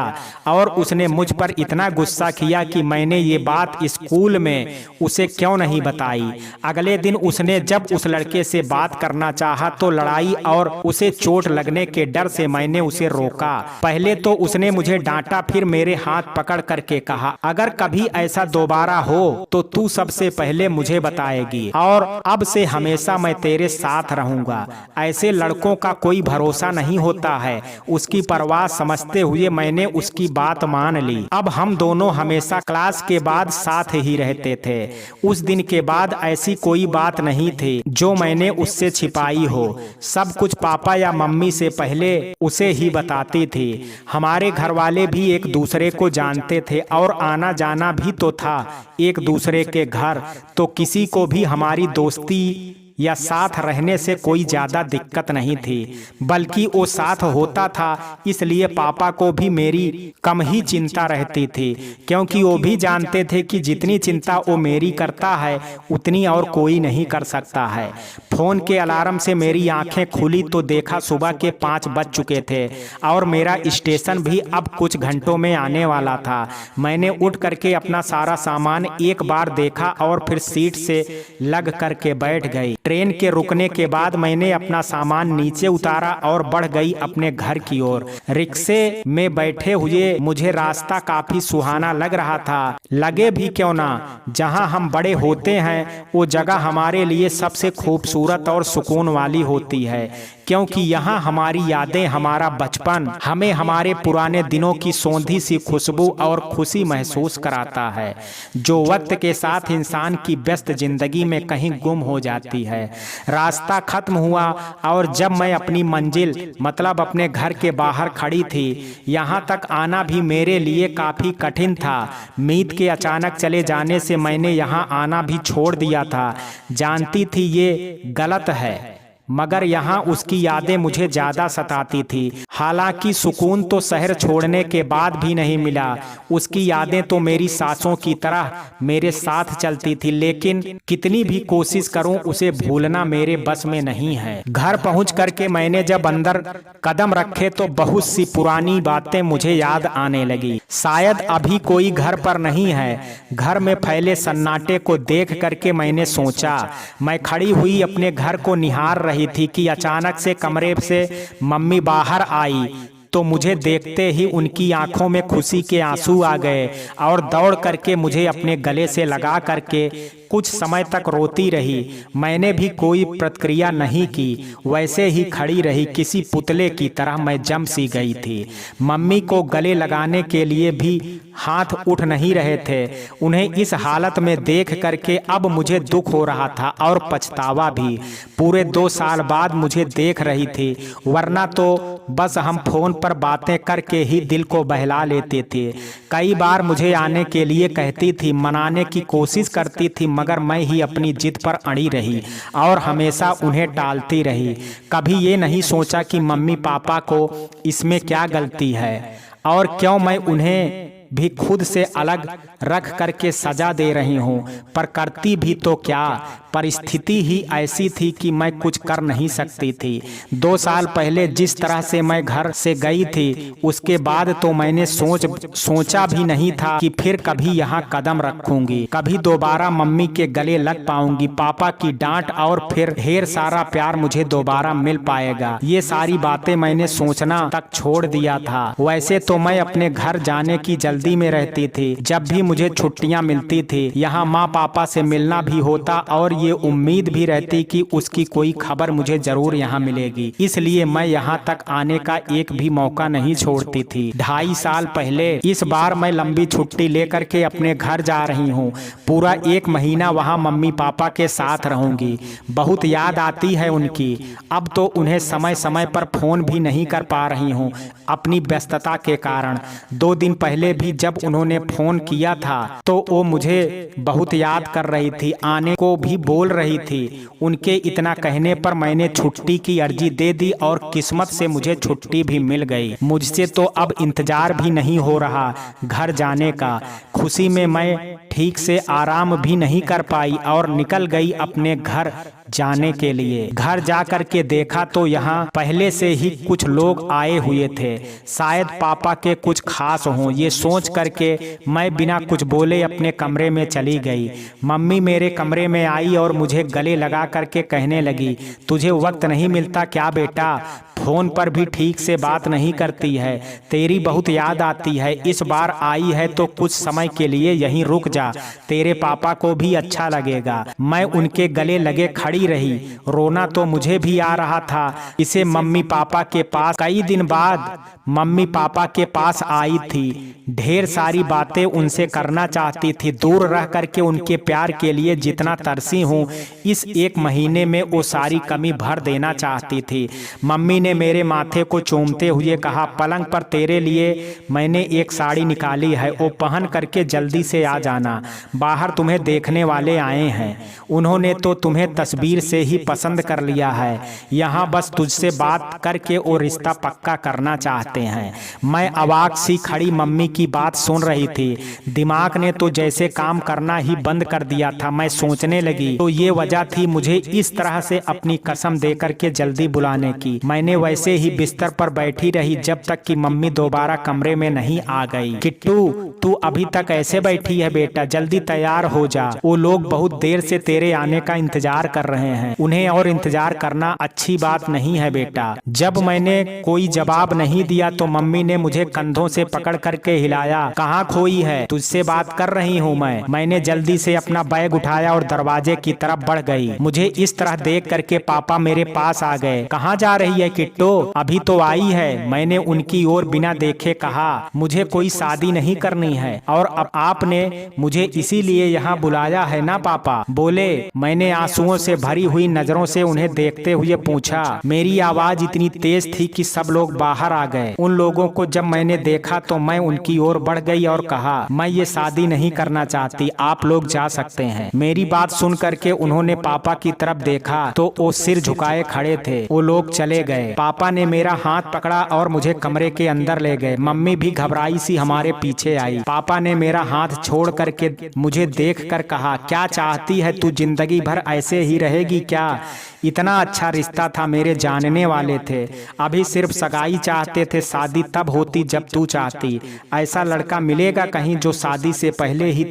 Speaker 1: और उसने मुझ पर इतना गुस्सा किया कि मैंने ये बात स्कूल में उसे क्यों नहीं बताई। अगले दिन उसने जब उस लड़के से बात करना चाहा तो लड़ाई और उसे चोट लगने के डर से मैंने उसे रोका। पहले तो उसने मुझे डांटा, फिर मेरे हाथ पकड़ करके कहा, अगर कभी ऐसा दोबारा हो तो तू सबसे पहले मुझे बताएगी और अब से हमेशा मैं तेरे साथ रहूंगा। ऐसे लड़कों का कोई भरोसा नहीं होता है। उसकी परवाह समझते हुए मैंने उसकी बात मान ली। अब हम दोनों हमेशा क्लास के बाद साथ ही रहते थे। उस दिन के बाद ऐसी कोई बात नहीं थी जो मैंने उससे छिपाई हो। सब कुछ पापा या मम्मी से पहले उसे ही बताती थी। हमारे घर वाले भी एक दूसरे को जानते थे और आना जाना भी तो था एक दूसरे के घर, तो किसी को भी हमारी दोस्ती या साथ रहने से कोई ज्यादा दिक्कत नहीं थी, बल्कि वो साथ होता था इसलिए पापा को भी मेरी कम ही चिंता रहती थी, क्योंकि वो भी जानते थे कि जितनी चिंता वो मेरी करता है उतनी और कोई नहीं कर सकता है। फोन के अलार्म से मेरी आंखें खुली तो देखा सुबह के 5 बज चुके थे और मेरा स्टेशन भी अब कुछ घंटों में आने वाला था। मैंने उठ करके अपना सारा सामान एक बार देखा और फिर सीट से लग करके बैठ गई। ट्रेन के रुकने के बाद मैंने अपना सामान नीचे उतारा और बढ़ गई अपने घर की ओर। रिक्शे में बैठे हुए मुझे रास्ता काफी सुहाना लग रहा था। लगे भी क्यों ना, जहां हम बड़े होते हैं वो जगह हमारे लिए सबसे खूबसूरत और सुकून वाली होती है, क्योंकि यहाँ हमारी यादें, हमारा बचपन हमें हमारे पुराने दिनों की सौंधी सी खुशबू और खुशी महसूस कराता है, जो वक्त के साथ इंसान की व्यस्त जिंदगी में कहीं गुम हो जाती है। रास्ता खत्म हुआ और जब मैं अपनी मंजिल मतलब अपने घर के बाहर खड़ी थी, यहाँ तक आना भी मेरे लिए काफी कठिन था। मीत के अचानक चले जाने से मैंने यहाँ आना भी छोड़ दिया था। जानती थी ये गलत है, मगर यहाँ उसकी यादें मुझे ज्यादा सताती थी। हालांकि सुकून तो शहर छोड़ने के बाद भी नहीं मिला। उसकी यादें तो मेरी सांसों की तरह मेरे साथ चलती थी, लेकिन कितनी भी कोशिश करूं उसे भूलना मेरे बस में नहीं है। घर पहुंच करके मैंने जब अंदर कदम रखे तो बहुत सी पुरानी बातें मुझे याद आने लगी। शायद अभी कोई घर पर नहीं है। घर में फैले सन्नाटे को देख करके मैंने सोचा। मैं खड़ी हुई अपने घर को निहार रही थी कि अचानक से कमरे से मम्मी बाहर आई, तो मुझे देखते ही उनकी आंखों में खुशी के आंसू आ गए और दौड़ करके मुझे अपने गले से लगा करके कुछ समय तक रोती रही। मैंने भी कोई प्रतिक्रिया नहीं की, वैसे ही खड़ी रही। किसी पुतले की तरह मैं जम सी गई थी। मम्मी को गले लगाने के लिए भी हाथ उठ नहीं रहे थे। उन्हें इस हालत में देख करके अब मुझे दुख हो रहा था और पछतावा भी। पूरे 2 साल बाद मुझे देख रही थी, वरना तो बस हम फोन पर बातें करके ही दिल को बहला लेते थे। कई बार मुझे आने के लिए कहती थी, मनाने की कोशिश करती थी, मगर मैं ही अपनी जिद पर अड़ी रही और हमेशा उन्हें टालती रही। कभी ये नहीं सोचा कि मम्मी पापा को इसमें क्या गलती है और क्यों मैं उन्हें भी खुद से अलग रख करके सजा दे रही हूँ। पर करती भी तो क्या, परिस्थिति ही ऐसी थी कि मैं कुछ कर नहीं सकती थी। 2 साल पहले जिस तरह से मैं घर से गई थी, उसके बाद तो मैंने सोचा भी नहीं था कि फिर कभी यहाँ कदम रखूंगी, कभी दोबारा मम्मी के गले लग पाऊंगी, पापा की डांट और फिर ढेर सारा प्यार मुझे दोबारा मिल पाएगा। ये सारी बातें मैंने सोचना तक छोड़ दिया था। वैसे तो मैं अपने घर जाने की जल्दी में रहती थी। जब भी मुझे छुट्टियां मिलती थी, यहाँ माँ पापा से मिलना भी होता और ये उम्मीद भी रहती कि उसकी कोई खबर मुझे जरूर यहाँ मिलेगी। इसलिए मैं यहाँ तक आने का एक भी मौका नहीं छोड़ती थी। 2.5 साल पहले इस बार मैं लंबी छुट्टी लेकर के अपने घर जा रही हूँ। पूरा 1 महीना वहाँ मम्मी पापा के साथ रहूंगी। बहुत याद आती है उनकी। अब तो उन्हें समय समय पर फोन भी नहीं कर पा रही हूँ अपनी व्यस्तता के कारण। 2 दिन पहले भी जब उन्होंने फोन किया था तो वो मुझे बहुत याद कर रही थी, आने को भी बोल रही थी। उनके इतना कहने पर मैंने छुट्टी की अर्जी दे दी और किस्मत से मुझे छुट्टी भी मिल गई। मुझसे तो अब इंतजार भी नहीं हो रहा घर जाने का। खुशी में मैं ठीक से आराम भी नहीं कर पाई और निकल गई अपने घर जाने के लिए। घर जा कर के देखा तो यहाँ पहले से ही कुछ लोग आए हुए थे, शायद पापा के कुछ खास हों। ये सोच करके मैं बिना कुछ बोले अपने कमरे में चली गई। मम्मी मेरे कमरे में आई और मुझे गले लगा करके कहने लगी, तुझे वक्त नहीं मिलता क्या बेटा? फोन पर भी ठीक से बात नहीं करती है, तेरी बहुत याद आती है। इस बार आई है तो कुछ समय के लिए यहीं रुक जा, तेरे पापा को भी अच्छा लगेगा। मैं उनके गले लगे खड़ी रही, रोना तो मुझे भी आ रहा था। इसे मम्मी पापा के पास कई दिन बाद मम्मी पापा के पास आई थी, ढेर सारी बातें उनसे करना चाहती थी। दूर रह करके उनके प्यार के लिए जितना तरसी हूँ, इस एक महीने में वो सारी कमी भर देना चाहती थी। मम्मी ने मेरे माथे को चूमते हुए कहा, पलंग पर तेरे लिए मैंने एक साड़ी निकाली है, वो पहन करके जल्दी से आ जाना, बाहर तुम्हें देखने वाले आए हैं। उन्होंने तो तुम्हें तस्वीर से ही पसंद कर लिया है, यहाँ बस तुझसे बात करके वो रिश्ता पक्का करना चाहते हैं। मैं अवाक सी खड़ी मम्मी की बात सुन रही थी। दिमाग ने तो जैसे काम करना ही बंद कर दिया था। मैं सोचने लगी तो ये वजह थी मुझे इस तरह से अपनी कसम दे करके जल्दी बुलाने की। मैंने वैसे ही बिस्तर पर बैठी रही जब तक कि मम्मी दोबारा कमरे में नहीं आ गई। किट्टू, तू अभी तक ऐसे बैठी है बेटा, जल्दी तैयार हो जा, वो लोग बहुत देर से तेरे आने का इंतजार कर रहे हैं। उन्हें और इंतजार करना अच्छी बात नहीं है बेटा। जब मैंने कोई जवाब नहीं दिया तो मम्मी ने मुझे कंधों से पकड़ करके हिलाया। कहाँ खोई है? तुझसे बात कर रही हूँ मैं। मैंने जल्दी से अपना बैग उठाया और दरवाजे की तरफ बढ़ गई। मुझे इस तरह देख करके पापा मेरे पास आ गए। कहाँ जा रही है किट्टू? अभी तो आई है। मैंने उनकी ओर बिना देखे कहा, मुझे कोई शादी नहीं करनी है और अब आपने मुझे इसीलिए यहाँ बुलाया है ना पापा? बोले। मैंने आंसुओं से भरी हुई नजरों से उन्हें देखते हुए पूछा। मेरी आवाज इतनी तेज थी कि सब लोग बाहर आ गए। उन लोगों को जब मैंने देखा तो मैं उनकी ओर बढ़ गई और कहा, मैं ये शादी नहीं करना चाहती, आप लोग जा सकते हैं। मेरी बात सुन करके उन्होंने पापा की तरफ देखा तो वो सिर झुकाए खड़े थे। वो लोग चले गए। पापा ने मेरा हाथ पकड़ा और मुझे कमरे के अंदर ले गए। मम्मी भी घबराई सी हमारे पीछे आई। पापा ने मेरा हाथ छोड़ करके मुझे देख कर कहा, क्या चाहती है तू? जिंदगी भर ऐसे ही रहेगी क्या? इतना अच्छा रिश्ता था, मेरे जानने वाले थे। अभी सिर्फ सगाई चाहते थे, शादी तब होती जब तू चाहती। ऐसा लड़का मिलेगा कहीं जो शादी से पहले ही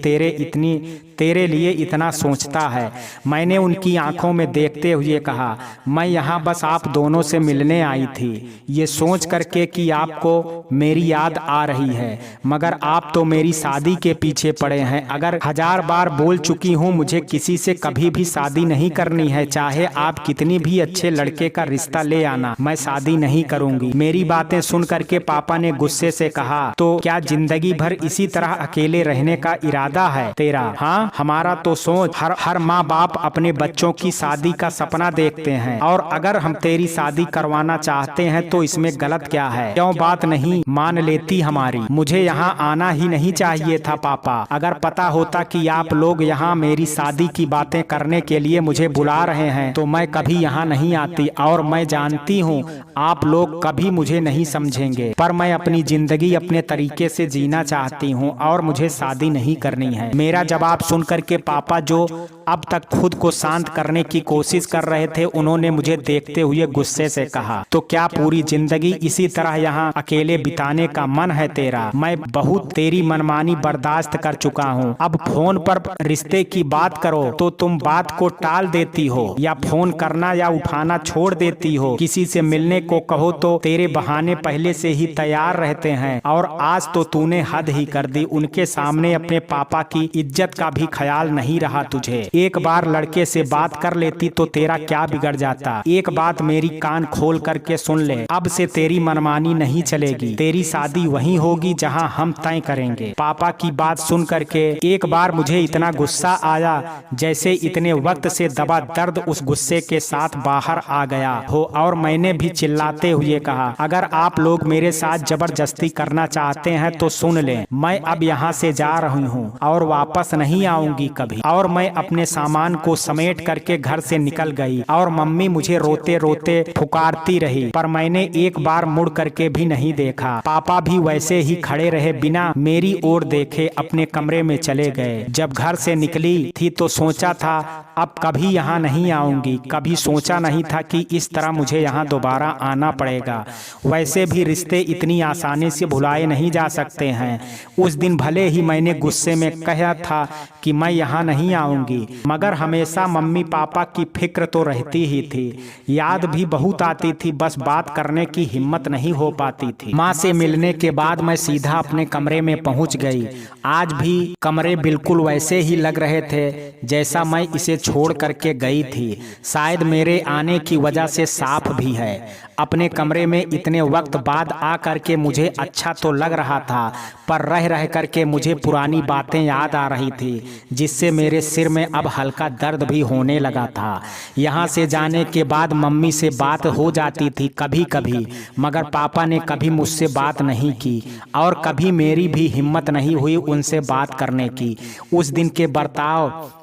Speaker 1: तेरे लिए इतना सोचता है? मैंने उनकी आंखों में देखते हुए कहा, मैं यहाँ बस आप दोनों से मिलने आई थी, ये सोच करके कि आपको मेरी याद आ रही है, मगर आप तो मेरी शादी के पीछे पड़े हैं। अगर 1000 बार बोल चुकी हूँ मुझे किसी से कभी भी शादी नहीं करनी है, चाहे आप कितनी भी अच्छे लड़के का रिश्ता ले आना, मैं शादी नहीं करूंगी। मेरी बातें सुन करके पापा ने गुस्से से कहा, तो क्या जिंदगी भर इसी तरह अकेले रहने का इरादा है तेरा? हाँ, हमारा तो सोच, हर माँ बाप अपने बच्चों की शादी का सपना देखते हैं, और अगर हम तेरी शादी करवाना चाहते हैं तो इसमें गलत क्या है? क्यों बात नहीं मान लेती हमारी? मुझे यहाँ आना ही नहीं चाहिए था पापा। अगर पता होता कि आप लोग यहाँ मेरी शादी की बातें करने के लिए मुझे बुला रहे हैं तो मैं कभी यहाँ नहीं आती, और मैं जानती हूँ आप लोग कभी मुझे नहीं समझेंगे, पर मैं अपनी जिंदगी अपने तरीके से जीना चाहती हूँ और मुझे शादी नहीं करनी है। मेरा जवाब सुन करके पापा, जो अब तक खुद को शांत करने की कोशिश कर रहे थे, उन्होंने मुझे देखते हुए गुस्से से कहा, तो क्या पूरी जिंदगी इसी तरह यहाँ अकेले बिताने का मन है तेरा? मैं बहुत तेरी मनमानी बर्दाश्त कर चुका हूँ। अब फोन पर रिश्ते की बात करो तो तुम बात को टाल देती हो, या फोन करना या उठाना छोड़ देती हो। किसी से मिलने को कहो तो तेरे बहाने पहले से ही तैयार रहते हैं, और आज तो तूने हद ही कर दी। उनके सामने अपने पापा की इज्जत का भी ख्याल नहीं रहा तुझे। एक बार लड़के से बात कर लेती तो तेरा क्या बिगड़ जाता? एक बात मेरी कान खोल करके सुन ले, अब से तेरी मनमानी नहीं चलेगी। तेरी शादी वहीं होगी जहां हम तय करेंगे। पापा की बात सुन करके एक बार मुझे इतना गुस्सा आया जैसे इतने वक्त से दबा दर्द उस गुस्से के साथ बाहर आ गया हो, और मैंने भी चिल्लाते हुए कहा, अगर आप लोग लोग मेरे साथ जबरदस्ती करना चाहते हैं तो सुन लें, मैं अब यहाँ से जा रही हूँ और वापस नहीं आऊंगी कभी। और मैं अपने सामान को समेट करके घर से निकल गई और मम्मी मुझे रोते रोते पुकारती रही, पर मैंने एक बार मुड़ करके भी नहीं देखा। पापा भी वैसे ही खड़े रहे, बिना मेरी ओर देखे अपने कमरे में चले गए। जब घर से निकली थी तो सोचा था अब कभी यहाँ नहीं आऊंगी, कभी सोचा नहीं था कि इस तरह मुझे यहाँ दोबारा आना पड़ेगा। वैसे भी रिश्ते इतनी आसानी से भुलाए नहीं जा सकते हैं। उस दिन भले ही मैंने गुस्से में कहा था कि मैं यहाँ नहीं आऊंगी, मगर हमेशा मम्मी पापा की फिक्र तो रहती ही थी। याद भी बहुत आती थी, बस बात करने की हिम्मत नहीं हो पाती थी। माँ से मिलने के बाद मैं सीधा अपने कमरे में पहुँच गई। आज भी कमरे बिल्कुल वैसे ही लग रहे थे जैसा मैं इसे छोड़ करके गई थी। शायद मेरे आने की वजह से साफ भी है। अपने कमरे में इतने वक्त बाद आ करके मुझे अच्छा तो लग रहा था, पर रह रह करके मुझे पुरानी बातें याद आ रही थी, जिससे मेरे सिर में अब हल्का दर्द भी होने लगा था। यहाँ से जाने के बाद मम्मी से बात हो जाती थी कभी कभी, मगर पापा ने कभी मुझसे बात नहीं की और कभी मेरी भी हिम्मत नहीं हुई उनसे बात करने की।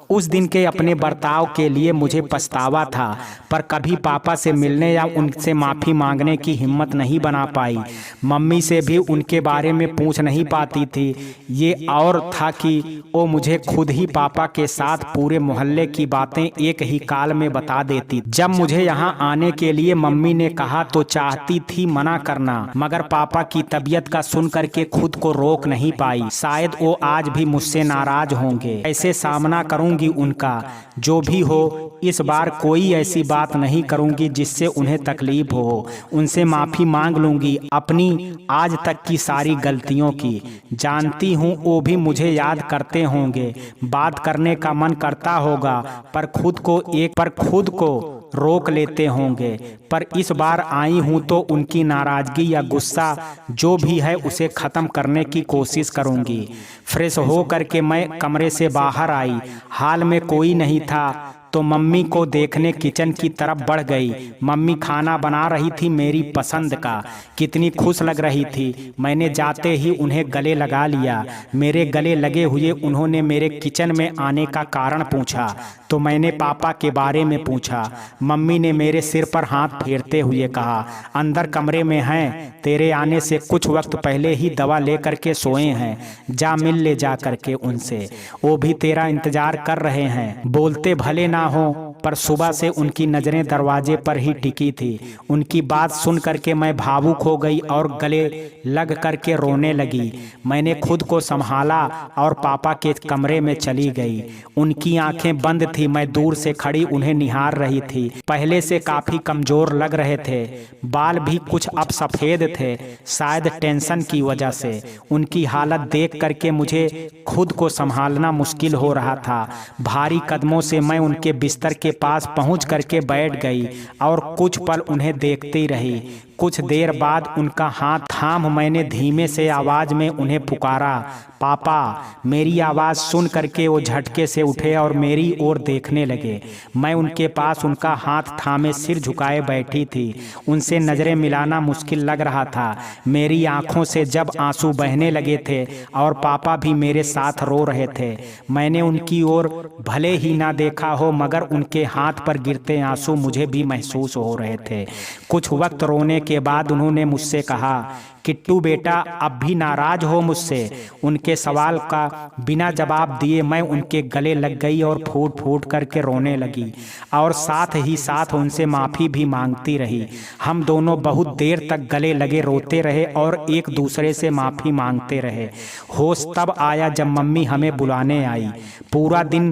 Speaker 1: उस दिन के अपने बर्ताव के लिए मुझे पछतावा था, पर कभी पापा से मिलने या उनसे माफ़ी मांगने की हिम्मत नहीं बना पाई। मम्मी से भी उनके बारे में पूछ नहीं पाती थी। ये और था कि वो मुझे खुद ही पापा के साथ पूरे मोहल्ले की बातें एक ही काल में बता देती। जब मुझे यहाँ आने के लिए मम्मी ने कहा तो चाहती थी मना करना, मगर पापा की तबीयत का सुन करके खुद को रोक नहीं पाई। शायद वो आज भी मुझसे नाराज होंगे। ऐसे सामना करूंगी उनका। जो भी हो, इस बार कोई ऐसी बात नहीं करूंगी जिससे उन्हें तकलीफ हो। उनसे माफी मांग लूंगी अपनी आज तक की सारी गलतियों की। जानती हूँ वो भी मुझे याद करते होंगे, बात करने का मन करता होगा, पर खुद को रोक लेते होंगे। पर इस बार आई हूँ तो उनकी नाराजगी या गुस्सा जो भी है उसे खत्म करने की कोशिश करूंगी। फ्रेश हो करके मैं कमरे से बाहर आई। हाल में कोई नहीं था तो मम्मी को देखने किचन की तरफ बढ़ गई। मम्मी खाना बना रही थी मेरी पसंद का। कितनी खुश लग रही थी। मैंने जाते ही उन्हें गले लगा लिया। मेरे गले लगे हुए उन्होंने मेरे किचन में आने का कारण पूछा तो मैंने पापा के बारे में पूछा। मम्मी ने मेरे सिर पर हाथ फेरते हुए कहा, अंदर कमरे में हैं, तेरे आने से कुछ वक्त पहले ही दवा ले करके सोए हैं, जा मिल ले जा करके उनसे, वो भी तेरा इंतजार कर रहे हैं। बोलते भले ना हो, पर सुबह से उनकी नजरें दरवाजे पर ही टिकी थी। उनकी बात सुन करके मैं भावुक हो गई और गले लग करके रोने लगी। मैंने खुद को संभाला और पापा के कमरे में चली गई। उनकी आंखें बंद थी। मैं दूर से खड़ी उन्हें निहार रही थी। पहले से काफी कमजोर लग रहे थे। बाल भी कुछ अब सफेद थे, शायद टेंशन की वजह से। उनकी हालत देख करके मुझे खुद को संभालना मुश्किल हो रहा था। भारी कदमों से मैं उनके बिस्तर के पास पहुंच करके बैठ गई और कुछ पल उन्हें देखती रही। कुछ देर बाद उनका हाथ थाम मैंने धीमे से आवाज में उन्हें पुकारा, पापा। मेरी आवाज सुन करके वो झटके से उठे और मेरी ओर देखने लगे। मैं उनके पास उनका हाथ थामे सिर झुकाए बैठी थी। उनसे नजरें मिलाना मुश्किल लग रहा था। मेरी आंखों से जब आंसू बहने लगे थे और पापा भी मेरे साथ रो रहे थे। मैंने उनकी ओर भले ही ना देखा हो, मगर उनके हाथ पर गिरते आंसू मुझे भी महसूस हो रहे थे। कुछ वक्त रोने के बाद उन्होंने मुझसे कहा, किट्टू बेटा, अब भी नाराज हो मुझसे? उनके सवाल का बिना जवाब दिए मैं उनके गले लग गई और फूट फूट करके रोने लगी और साथ ही साथ उनसे माफ़ी भी मांगती रही। हम दोनों बहुत देर तक गले लगे रोते रहे और एक दूसरे से माफ़ी मांगते रहे। होश तब आया जब मम्मी हमें बुलाने आई। पूरा दिन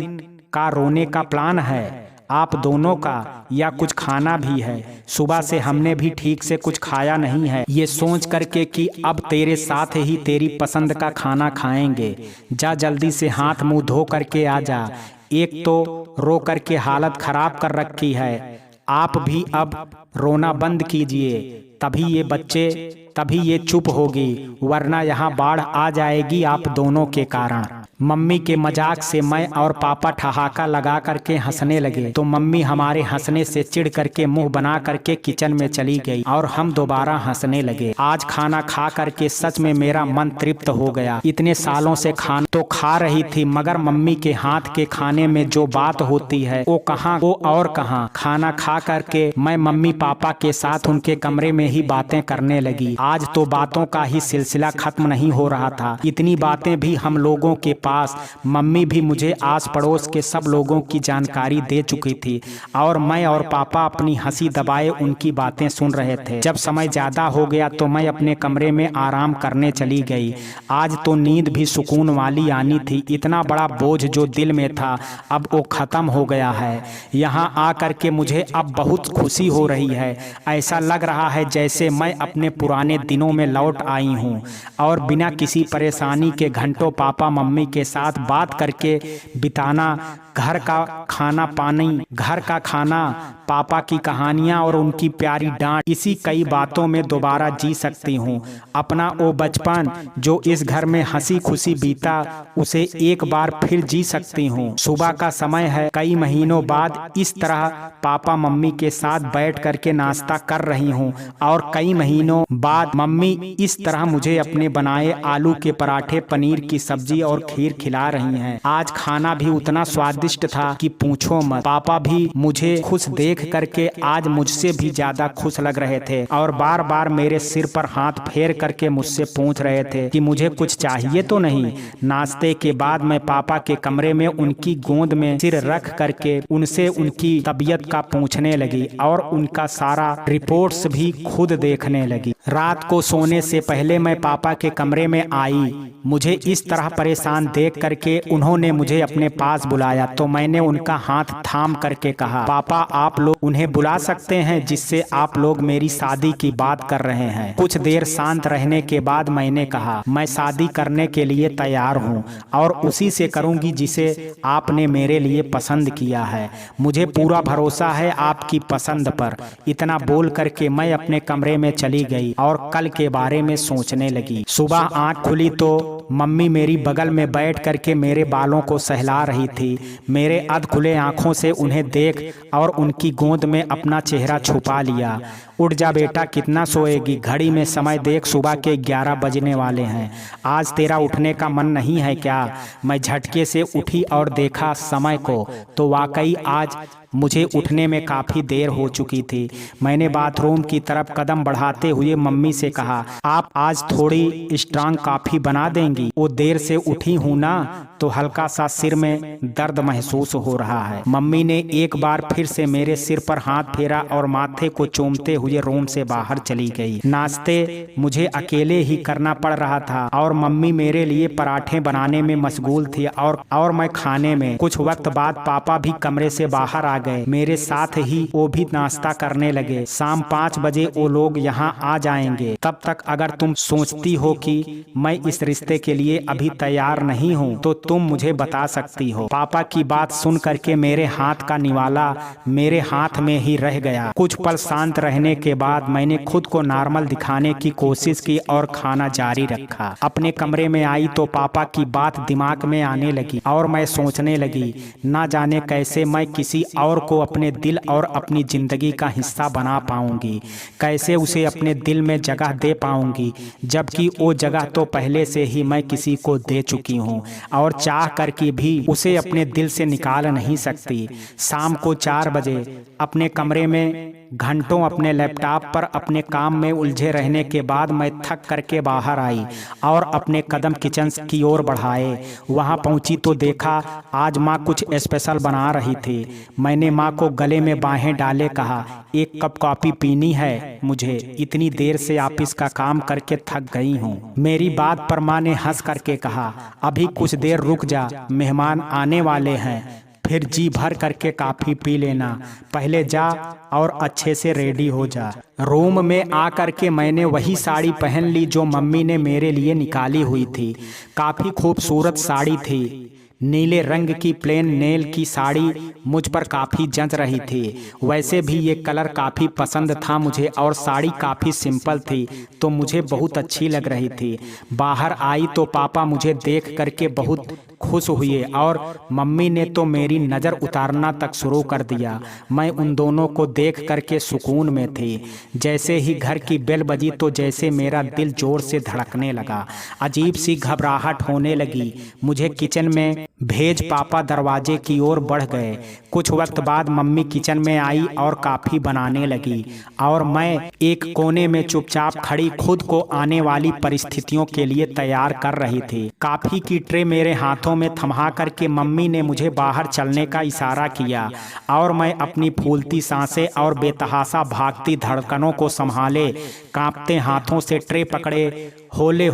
Speaker 1: का रोने का प्लान है आप दोनों का, या कुछ खाना भी है? सुबह से हमने भी ठीक से कुछ खाया नहीं है। ये सोच करके कि अब तेरे साथ ही तेरी पसंद का खाना खाएंगे। जा जल्दी से हाथ मुंह धो करके आ जा। एक तो रो करके हालत खराब कर रखी है। आप भी अब रोना बंद कीजिए, तभी ये चुप होगी, वरना यहाँ बाढ़ आ जाएगी आप दोनों के कारण। मम्मी के मजाक से मैं और पापा ठहाका लगा करके हंसने लगे तो मम्मी हमारे हंसने से चिढ़ करके मुंह बना करके किचन में चली गई और हम दोबारा हंसने लगे। आज खाना खा करके सच में मेरा मन तृप्त हो गया। इतने सालों से खाना तो खा रही थी मगर मम्मी के हाथ के खाने में जो बात होती है वो कहाँ वो और कहाँ। खाना खा करके मैं मम्मी पापा के साथ उनके कमरे में ही बातें करने लगी। आज तो बातों का ही सिलसिला खत्म नहीं हो रहा था। इतनी बातें भी हम लोगों के पास मम्मी भी मुझे आस पड़ोस के सब लोगों की जानकारी दे चुकी थी और मैं और पापा अपनी हंसी दबाए उनकी बातें सुन रहे थे। जब समय ज्यादा हो गया तो मैं अपने कमरे में आराम करने चली गई। आज तो नींद भी सुकून वाली आनी थी। इतना बड़ा बोझ जो दिल में था अब वो खत्म हो गया है। यहाँ आकर के मुझे अब बहुत खुशी हो रही है। ऐसा लग रहा है जैसे मैं अपने पुराने दिनों में लौट आई हूँ और बिना किसी परेशानी के घंटों पापा मम्मी के साथ बात करके बिताना, घर का खाना पानी, घर का खाना, पापा की कहानियां और उनकी प्यारी डांट, इसी कई बातों में दोबारा जी सकती हूँ। अपना वो बचपन जो इस घर में हंसी खुशी बीता उसे एक बार फिर जी सकती हूँ। सुबह का समय है। कई महीनों बाद इस तरह पापा मम्मी के साथ बैठ करके नाश्ता कर रही हूँ और कई महीनों बाद मम्मी इस तरह मुझे अपने बनाए आलू के पराठे, पनीर की सब्जी और खीर खिला रही हैं। आज खाना भी उतना स्वादिष्ट था कि पूछो मत। पापा भी मुझे खुश देख करके आज मुझसे भी ज्यादा खुश लग रहे थे और बार बार मेरे सिर पर हाथ फेर करके मुझसे पूछ रहे थे कि मुझे कुछ चाहिए तो नहीं। नाश्ते के बाद मैं पापा के कमरे में उनकी गोद में सिर रख करके उनसे उनकी तबीयत का पूछने लगी और उनका सारा रिपोर्ट्स भी खुद देखने लगी। रात को सोने से पहले मैं पापा के कमरे में आई। मुझे इस तरह परेशान देख करके उन्होंने मुझे अपने पास बुलाया तो मैंने उनका हाथ थाम करके कहा, पापा आप लोग उन्हें बुला सकते हैं जिससे आप लोग मेरी शादी की बात कर रहे हैं। कुछ देर शांत रहने के बाद मैंने कहा, मैं शादी करने के लिए तैयार हूँ और उसी से करूँगी जिसे आपने मेरे लिए पसंद किया है। मुझे पूरा भरोसा है आपकी पसंद पर। इतना बोल करके मैं अपने कमरे में चली गई और कल के बारे में सोचने लगी। सुबह आँख खुली तो मम्मी मेरी बगल में बैठ करके मेरे बालों को सहला रही थी। मेरे अध खुले आंखों से उन्हें देख और उनकी गोद में अपना चेहरा छुपा लिया। उठ जा बेटा, कितना सोएगी, घड़ी में समय देख सुबह के 11 बजने वाले हैं। आज तेरा उठने का मन नहीं है क्या? मैं झटके से उठी और देखा समय को तो वाकई आज मुझे उठने में काफी देर हो चुकी थी। मैंने बाथरूम की तरफ कदम बढ़ाते हुए मम्मी से कहा, आप आज थोड़ी स्ट्रांग कॉफी बना देंगी? वो देर से उठी हूँ ना तो हल्का सा सिर में दर्द महसूस हो रहा है। मम्मी ने एक बार फिर से मेरे सिर पर हाथ फेरा और माथे को चूमते हुए रूम से बाहर चली गई। नाश्ते मुझे अकेले ही करना पड़ रहा था और मम्मी मेरे लिए पराठे बनाने में मशगूल थी और मैं खाने में। कुछ वक्त बाद पापा भी कमरे से बाहर आ गए। मेरे साथ ही वो भी नाश्ता करने लगे। शाम 5 बजे वो लोग यहाँ आ जाएंगे। तब तक अगर तुम सोचती हो कि मैं इस रिश्ते के लिए अभी तैयार नहीं हूँ तो तुम मुझे बता सकती हो। पापा की बात सुन करके मेरे हाथ का निवाला मेरे हाथ में ही रह गया। कुछ पल शांत रहने के बाद मैंने खुद को नॉर्मल दिखाने की कोशिश की और खाना जारी रखा। अपने कमरे में आई तो पापा की बात दिमाग में आने लगी और मैं सोचने लगी, ना जाने कैसे मैं किसी और को अपने दिल और अपनी जिंदगी का हिस्सा बना पाऊंगी, कैसे उसे अपने दिल में जगह दे पाऊंगी, जबकि वो जगह तो पहले से ही मैं किसी को दे चुकी हूँ और चाह करके भी उसे अपने दिल से निकाल नहीं सकती। शाम को 4 बजे अपने कमरे में घंटों अपने लैपटॉप पर अपने काम में उलझे रहने के बाद मैं थक करके बाहर आई और अपने कदम किचन की ओर बढ़ाए। वहां पहुंची तो देखा आज माँ कुछ स्पेशल बना रही थी। मैंने माँ को गले में बाहें डाले कहा, 1 कप कॉफी पीनी है मुझे, इतनी देर से ऑफिस का काम करके थक गई हूँ। मेरी बात पर माँ ने हंस करके कहा, अभी कुछ देर रुक जा, मेहमान आने वाले हैं, फिर जी भर करके कॉफी पी लेना, पहले जा और अच्छे से रेडी हो जा। रूम में आ करके मैंने वही साड़ी पहन ली जो मम्मी ने मेरे लिए निकाली हुई थी। काफी खूबसूरत साड़ी थी। नीले रंग की प्लेन नेल की साड़ी मुझ पर काफ़ी जच रही थी। वैसे भी ये कलर काफ़ी पसंद था मुझे और साड़ी काफ़ी सिंपल थी तो मुझे बहुत अच्छी लग रही थी। बाहर आई तो पापा मुझे देख करके बहुत खुश हुए और मम्मी ने तो मेरी नज़र उतारना तक शुरू कर दिया। मैं उन दोनों को देख करके सुकून में थी। जैसे ही घर की बेल बजी तो जैसे मेरा दिल जोर से धड़कने लगा, अजीब सी घबराहट होने लगी। मुझे किचन में भेज पापा दरवाजे की ओर बढ़ गए। कुछ वक्त बाद मम्मी किचन में आई और काफ़ी बनाने लगी और मैं एक कोने में चुपचाप खड़ी खुद को आने वाली परिस्थितियों के लिए तैयार कर रही थी। काफ़ी की ट्रे मेरे हाथों में थमा करके मम्मी ने मुझे बाहर चलने का इशारा किया और मैं अपनी फूलती सांसें और बेतहाशा भागती धड़कनों को संभाले कांपते हाथों से ट्रे पकड़े होल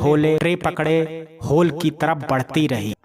Speaker 1: की तरफ बढ़ती रही।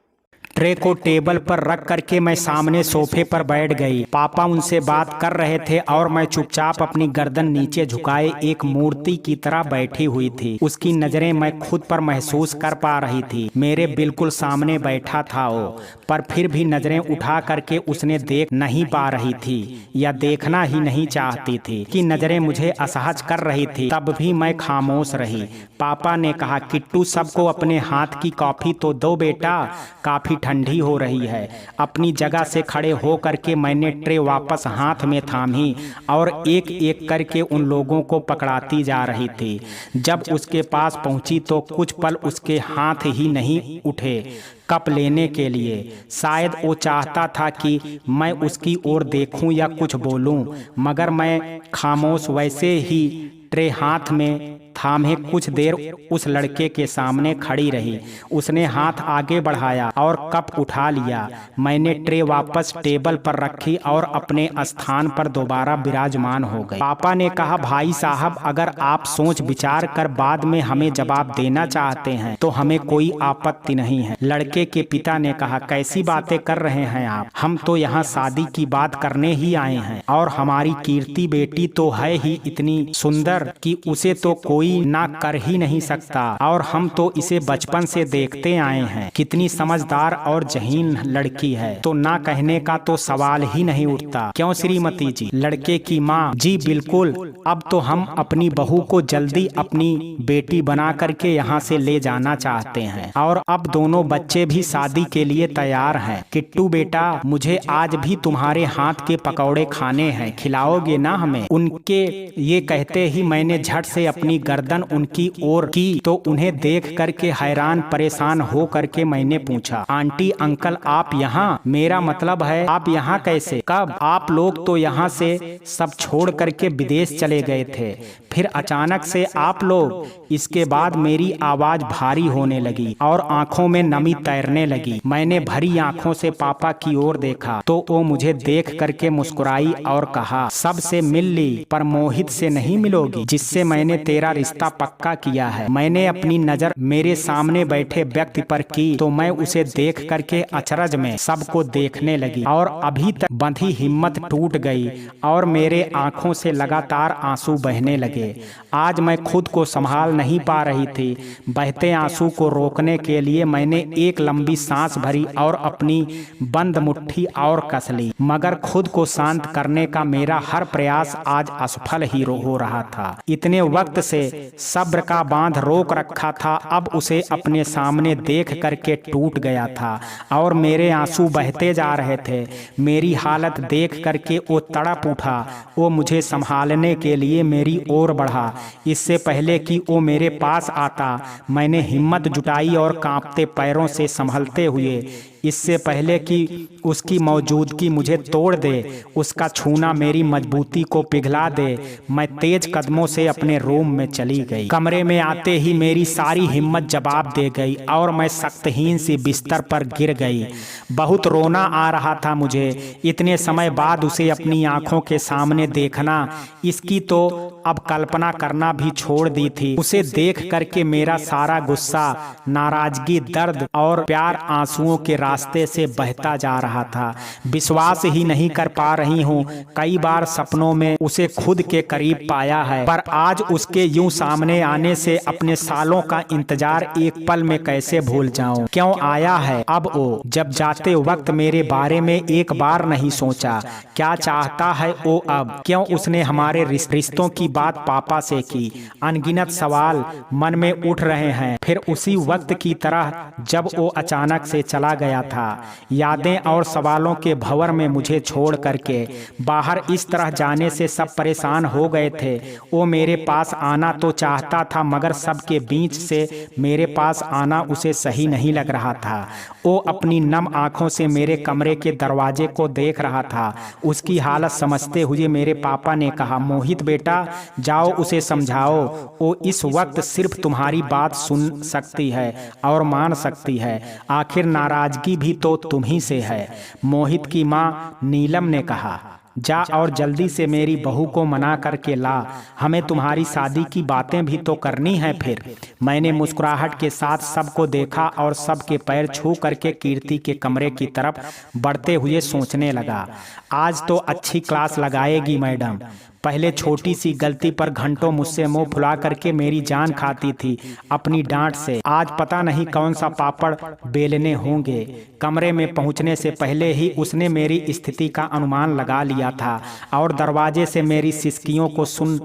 Speaker 1: ट्रे को टेबल पर रख करके मैं सामने सोफे पर बैठ गई। पापा उनसे बात कर रहे थे और मैं चुपचाप अपनी गर्दन नीचे झुकाए एक मूर्ति की तरह बैठी हुई थी। उसकी नजरें मैं खुद पर महसूस कर पा रही थी। मेरे बिल्कुल सामने बैठा था वो, पर फिर भी नजरें उठा करके उसने देख नहीं पा रही थी या देखना ही नहीं चाहती थी कि नजरें मुझे असहज कर रही थी। तब भी मैं खामोश रही। पापा ने कहा, किट्टू सबको अपने हाथ की कॉफी तो दो बेटा, काफी ठंडी हो रही है। अपनी जगह से खड़े हो करके मैंने ट्रे वापस हाथ में थामी और एक एक करके उन लोगों को पकड़ाती जा रही थी। जब उसके पास पहुंची तो कुछ पल उसके हाथ ही नहीं उठे कप लेने के लिए। शायद वो चाहता था कि मैं उसकी ओर देखूं या कुछ बोलूं, मगर मैं खामोश वैसे ही ट्रे हाथ में थामे कुछ देर उस लड़के के सामने खड़ी रही। उसने हाथ आगे बढ़ाया और कप उठा लिया। मैंने ट्रे वापस टेबल पर रखी और अपने स्थान पर दोबारा विराजमान हो गई। पापा ने कहा, भाई साहब, अगर आप सोच विचार कर बाद में हमें जवाब देना चाहते हैं तो हमें कोई आपत्ति नहीं है। लड़के के पिता ने कहा, कैसी बातें कर रहे हैं आप? हम तो यहाँ शादी की बात करने ही आए हैं और हमारी कीर्ति बेटी तो है ही इतनी सुंदर कि उसे तो कोई ना कर ही नहीं सकता और हम तो इसे बचपन से देखते आए हैं। कितनी समझदार और जहीन लड़की है, तो ना कहने का तो सवाल ही नहीं उठता। क्यों श्रीमती जी? लड़के की माँ, जी बिल्कुल। अब तो हम अपनी बहू को जल्दी अपनी बेटी बना करके यहाँ से ले जाना चाहते हैं और अब दोनों बच्चे भी शादी के लिए तैयार हैं। किट्टू बेटा, मुझे आज भी तुम्हारे हाथ के पकौड़े खाने हैं, खिलाओगे ना हमें? उनके ये कहते ही मैंने झट से अपनी गर्दन उनकी ओर की तो उन्हें देख करके हैरान परेशान हो करके मैंने पूछा, आंटी अंकल आप यहाँ? मेरा मतलब है आप यहाँ कैसे? कब? आप लोग तो यहाँ से सब छोड़ करके विदेश चले गए थे, फिर अचानक से आप लोग? इसके बाद मेरी आवाज भारी होने लगी और आंखों में नमी तैरने लगी। मैंने भरी आंखों से पापा की ओर देखा तो वो मुझे देख करके मुस्कुराई और कहा, सबसे मिल ली पर मोहित से नहीं मिलोगी, जिससे मैंने तेरा रिश्ता पक्का किया है। मैंने अपनी नजर मेरे सामने बैठे व्यक्ति पर की तो मैं उसे देख करके अचरज में सबको देखने लगी और अभी तक बंधी हिम्मत टूट गई और मेरे आंखों से लगातार आंसू बहने लगे। आज मैं खुद को संभाल नहीं पा रही थी। बहते आंसू को रोकने के लिए मैंने एक लंबी सांस भरी और अपनी बंद मुट्ठी और कस ली, मगर खुद को शांत करने का मेरा हर प्रयास आज असफल ही हो रहा था। इतने वक्त से सब्र का बांध रोक रखा था, अब उसे अपने सामने देख करके टूट गया था और मेरे आंसू बहते जा रहे थे। मेरी हालत देख करके वो तड़प उठा। वो मुझे संभालने के लिए मेरी ओर बढ़ा। इससे पहले कि वो मेरे पास आता, मैंने हिम्मत जुटाई और कांपते पैरों से संभलते हुए, इससे पहले कि उसकी मौजूदगी मुझे तोड़ दे, उसका छूना मेरी मजबूती को पिघला दे, मैं तेज कदमों से अपने रूम में चली गई। कमरे में आते ही मेरी सारी हिम्मत जवाब दे गई और मैं शक्तिहीन सी बिस्तर पर गिर गई। बहुत रोना आ रहा था मुझे। इतने समय बाद उसे अपनी आंखों के सामने देखना, इसकी तो अब कल्पना करना भी छोड़ दी थी। उसे देख करके मेरा सारा गुस्सा, नाराजगी, दर्द और प्यार आंसुओं के रास्ते से बहता जा रहा था। विश्वास ही नहीं कर पा रही हूँ, कई बार सपनों में उसे खुद के करीब पाया है, पर आज उसके यूं सामने आने से अपने सालों का इंतजार एक पल में कैसे भूल जाऊं। क्यों आया है अब वो? जब जाते वक्त मेरे बारे में एक बार नहीं सोचा? क्या चाहता है वो अब? क्यों उसने हमारे रिश्तों की बात पापा से की। अनगिनत सवाल मन में उठ रहे हैं। फिर उसी वक्त की तरह जब वो अचानक से चला गया था, यादें और सवालों के भंवर में मुझे छोड़ करके बाहर इस तरह जाने से सब परेशान हो गए थे। वो मेरे पास आना तो चाहता था, मगर सबके बीच से मेरे पास आना उसे सही नहीं लग रहा था। वो अपनी नम आंखों से मेरे कमरे के दरवाजे को देख रहा था। उसकी हालत समझते हुए मेरे पापा ने कहा, मोहित बेटा, जाओ उसे समझाओ। वो इस वक्त सिर्फ तुम्हारी बात सुन सकती है और मान सकती है। आखिर नाराजगी भी तो तुम ही से है। मोहित की माँ नीलम ने कहा, जा और जल्दी से मेरी बहू को मना करके ला, हमें तुम्हारी शादी की बातें भी तो करनी है। फिर मैंने मुस्कुराहट के साथ सबको देखा और सबके पैर छू करके कीर्ति के कमरे की तरफ बढ़ते हुए सोचने लगा, आज तो अच्छी क्लास लगाएगी मैडम। पहले छोटी सी गलती पर घंटों मुझसे मुंह फुला करके मेरी जान खाती थी अपनी डांट से। आज पता नहीं कौन सा पापड़ बेलने होंगे। कमरे में पहुंचने से पहले ही उसने मेरी स्थिति का अनुमान लगा लिया था और दरवाजे से मेरी सिसकियों को सुन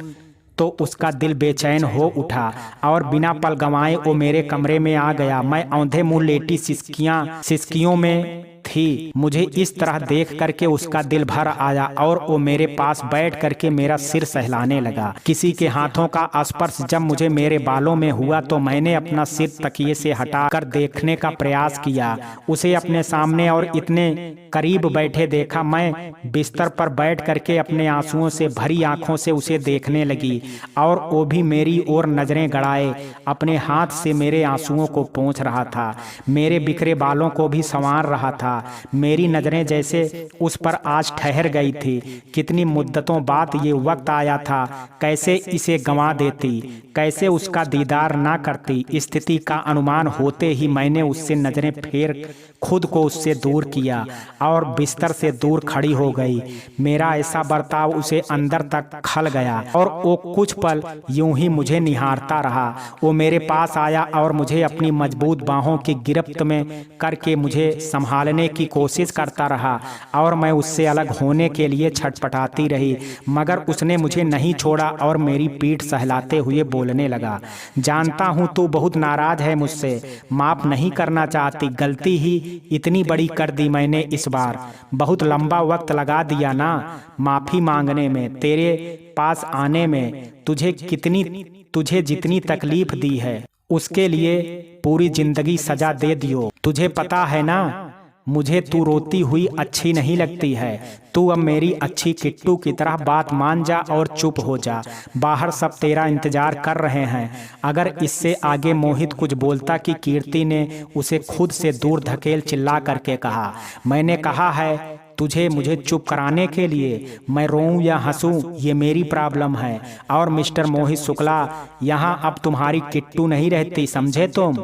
Speaker 1: तो उसका दिल बेचैन हो उठा और बिना पल गंवाए वो मेरे कमरे में आ गया। मैं औंधे मुंह लेटी सिसकियों में थी। मुझे इस तरह देख करके उसका दिल भर आया और वो मेरे पास बैठ करके मेरा सिर सहलाने लगा। किसी के हाथों का स्पर्श जब मुझे मेरे बालों में हुआ तो मैंने अपना सिर तकिए से हटा कर देखने का प्रयास किया। उसे अपने सामने और इतने करीब बैठे देखा। मैं बिस्तर पर बैठ करके अपने आंसुओं से भरी आंखों से उसे देखने लगी और वो भी मेरी ओर नजरें गड़ाए अपने हाथ से मेरे आंसुओं को पोंछ रहा था, मेरे बिखरे बालों को भी संवार रहा था। मेरी नजरें जैसे उस पर आज ठहर गई थी। कितनी मुद्दतों बाद ये वक्त आया था, कैसे इसे गंवा देती, कैसे उसका दीदार ना करती। स्थिति का अनुमान होते ही मैंने उससे नजरें फेर खुद को उससे दूर किया और बिस्तर से दूर खड़ी हो गई। मेरा ऐसा बर्ताव उसे अंदर तक खल गया और वो कुछ पल यूं ही मुझे निहारता रहा। वो मेरे पास आया और मुझे अपनी मजबूत बाहों की गिरफ्त में करके मुझे संभालने की कोशिश करता रहा और मैं उससे अलग होने के लिए छटपटाती रही, मगर उसने मुझे नहीं छोड़ा और मेरी पीठ सहलाते हुए बोलने लगा, जानता हूँ तू बहुत नाराज है मुझसे, माफ नहीं करना चाहती, गलती ही इतनी बड़ी कर दी मैंने इस बार। बहुत लंबा वक्त लगा दिया ना माफी मांगने में, तेरे पास आने में। तुझे जितनी तकलीफ दी है उसके लिए पूरी जिंदगी सजा दे दियो। तुझे पता है ना, मुझे तू रोती हुई अच्छी नहीं लगती है। तू अब मेरी अच्छी किट्टू की तरह बात मान जा और चुप हो जा। बाहर सब तेरा इंतजार कर रहे हैं। अगर इससे आगे मोहित कुछ बोलता कि कीर्ति ने उसे खुद से दूर धकेल चिल्ला करके कहा, मैंने कहा है तुझे मुझे चुप कराने के लिए। मैं रोऊं या हंसूं ये मेरी प्रॉब्लम है। और मिस्टर मोहित शुक्ला, यहाँ अब तुम्हारी किट्टू नहीं रहती, समझे तुम?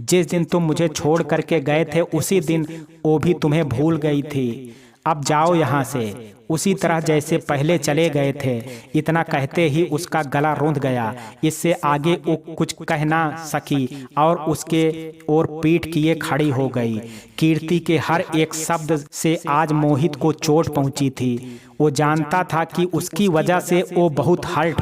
Speaker 1: जिस दिन तुम मुझे छोड़ करके गए थे उसी दिन वो भी तुम्हें भूल गई थी। अब जाओ यहाँ से, उसी तरह जैसे पहले चले गए थे। इतना कहते ही उसका गला रूंध गया। इससे आगे वो कुछ कह ना सकी और उसके ओर पीठ किए खड़ी हो गई। कीर्ति के हर एक शब्द से आज मोहित को चोट पहुंची थी। वो जानता था कि उसकी वजह से वो बहुत हर्ट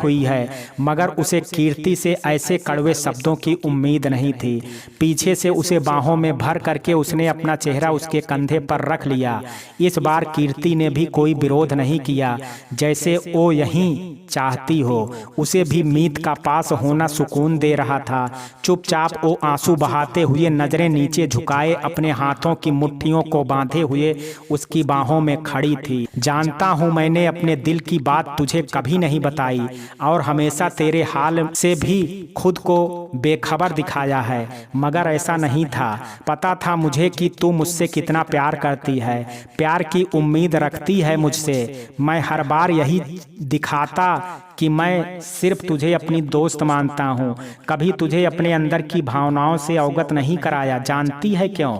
Speaker 1: हुई है। मगर उसे कीर्ति से ऐसे कड़वे शब्दों की उम्मीद नहीं थी। पीछे से उसे बाहों में भर करके उसने अपना चेहरा उसके कंधे पर रख लिया। इस बार कीर्ति ने भी कोई विरोध नहीं किया, जैसे वो यहीं चाहती हो। उसे भी मीत का पास होना सुकून दे रहा था। चुपचाप वो आंसू बहाते हुए नजरें नीचे झुकाए अपने हाथों की मुट्ठियों को बांधे हुए उसकी बाहों में खड़ी थी। जानता हूँ मैंने अपने दिल की बात तुझे कभी नहीं बताई और हमेशा तेरे हाल से भी खुद को बेखबर दिखाया है, मगर ऐसा नहीं था। पता था मुझे कि तू मुझसे कितना प्यार करती है, प्यार की उम्मीद रखती है मुझसे। मैं हर बार यही दिखाता कि मैं सिर्फ तुझे अपनी दोस्त मानता हूँ, कभी तुझे अपने अंदर की भावनाओं से अवगत नहीं कराया। जानती है क्यों?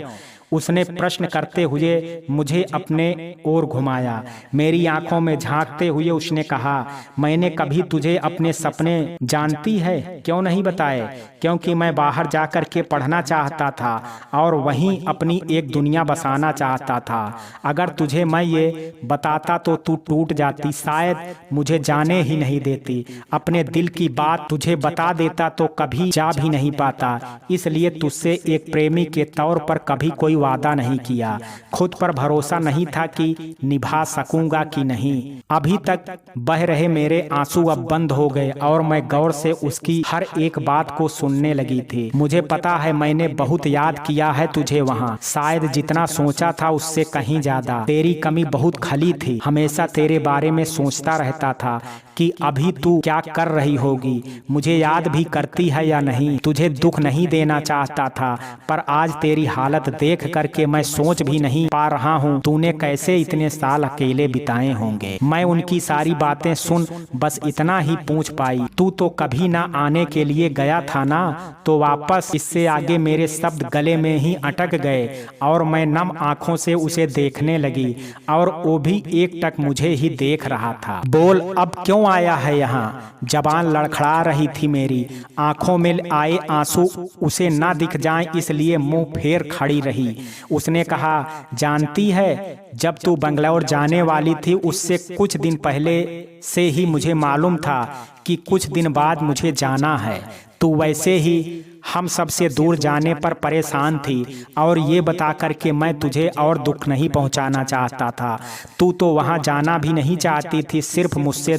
Speaker 1: उसने प्रश्न करते हुए मुझे अपने ओर घुमाया। मेरी आंखों में झांकते हुए उसने कहा, मैंने कभी तुझे अपने सपने जानती है क्यों नहीं बताए? क्योंकि मैं बाहर जाकर के पढ़ना चाहता था और वहीं अपनी एक दुनिया बसाना चाहता था। अगर तुझे मैं ये बताता तो तू टूट जाती, शायद मुझे जाने ही नहीं देती। अपने दिल की बात तुझे बता देता तो कभी जा भी नहीं पाता। इसलिए तुझसे एक प्रेमी के तौर पर कभी कोई वादा नहीं किया। खुद पर भरोसा नहीं था कि निभा सकूंगा कि नहीं। अभी तक बह रहे मेरे आंसू अब बंद हो गए और मैं गौर से उसकी हर एक बात को सुनने लगी थी। मुझे पता है मैंने बहुत याद किया है तुझे वहाँ, शायद जितना सोचा था उससे कहीं ज्यादा। तेरी कमी बहुत खली थी। हमेशा तेरे बारे में सोचता रहता था कि अभी तू क्या कर रही होगी, मुझे याद भी करती है या नहीं। तुझे दुख नहीं देना चाहता था, पर आज तेरी हालत देख करके मैं सोच भी नहीं पा रहा हूँ तूने कैसे इतने साल अकेले बिताए होंगे। मैं उनकी सारी बातें सुन बस इतना ही पूछ पाई, तू तो कभी ना आने के लिए गया था ना? तो वापस इससे आगे मेरे शब्द गले में ही अटक गए और मैं नम आंखों से उसे देखने लगी और वो भी एकटक मुझे ही देख रहा था। बोल, अब क्यों आया है यहाँ? जबान लड़खड़ा रही थी मेरी। आंखों में आए आंसू उसे ना दिख जाएं इसलिए मुंह फेर खड़ी रही। उसने कहा, जानती है जब तू बंगलौर जाने वाली थी उससे कुछ दिन पहले से ही मुझे मालूम था कि कुछ दिन बाद मुझे जाना है। तू वैसे ही हम सबसे दूर जाने पर परेशान थी और ये बता कर के मैं तुझे और दुख नहीं पहुंचाना चाहता था। तू तो वहां जाना भी नहीं चाहती थी, सिर्फ मुझसे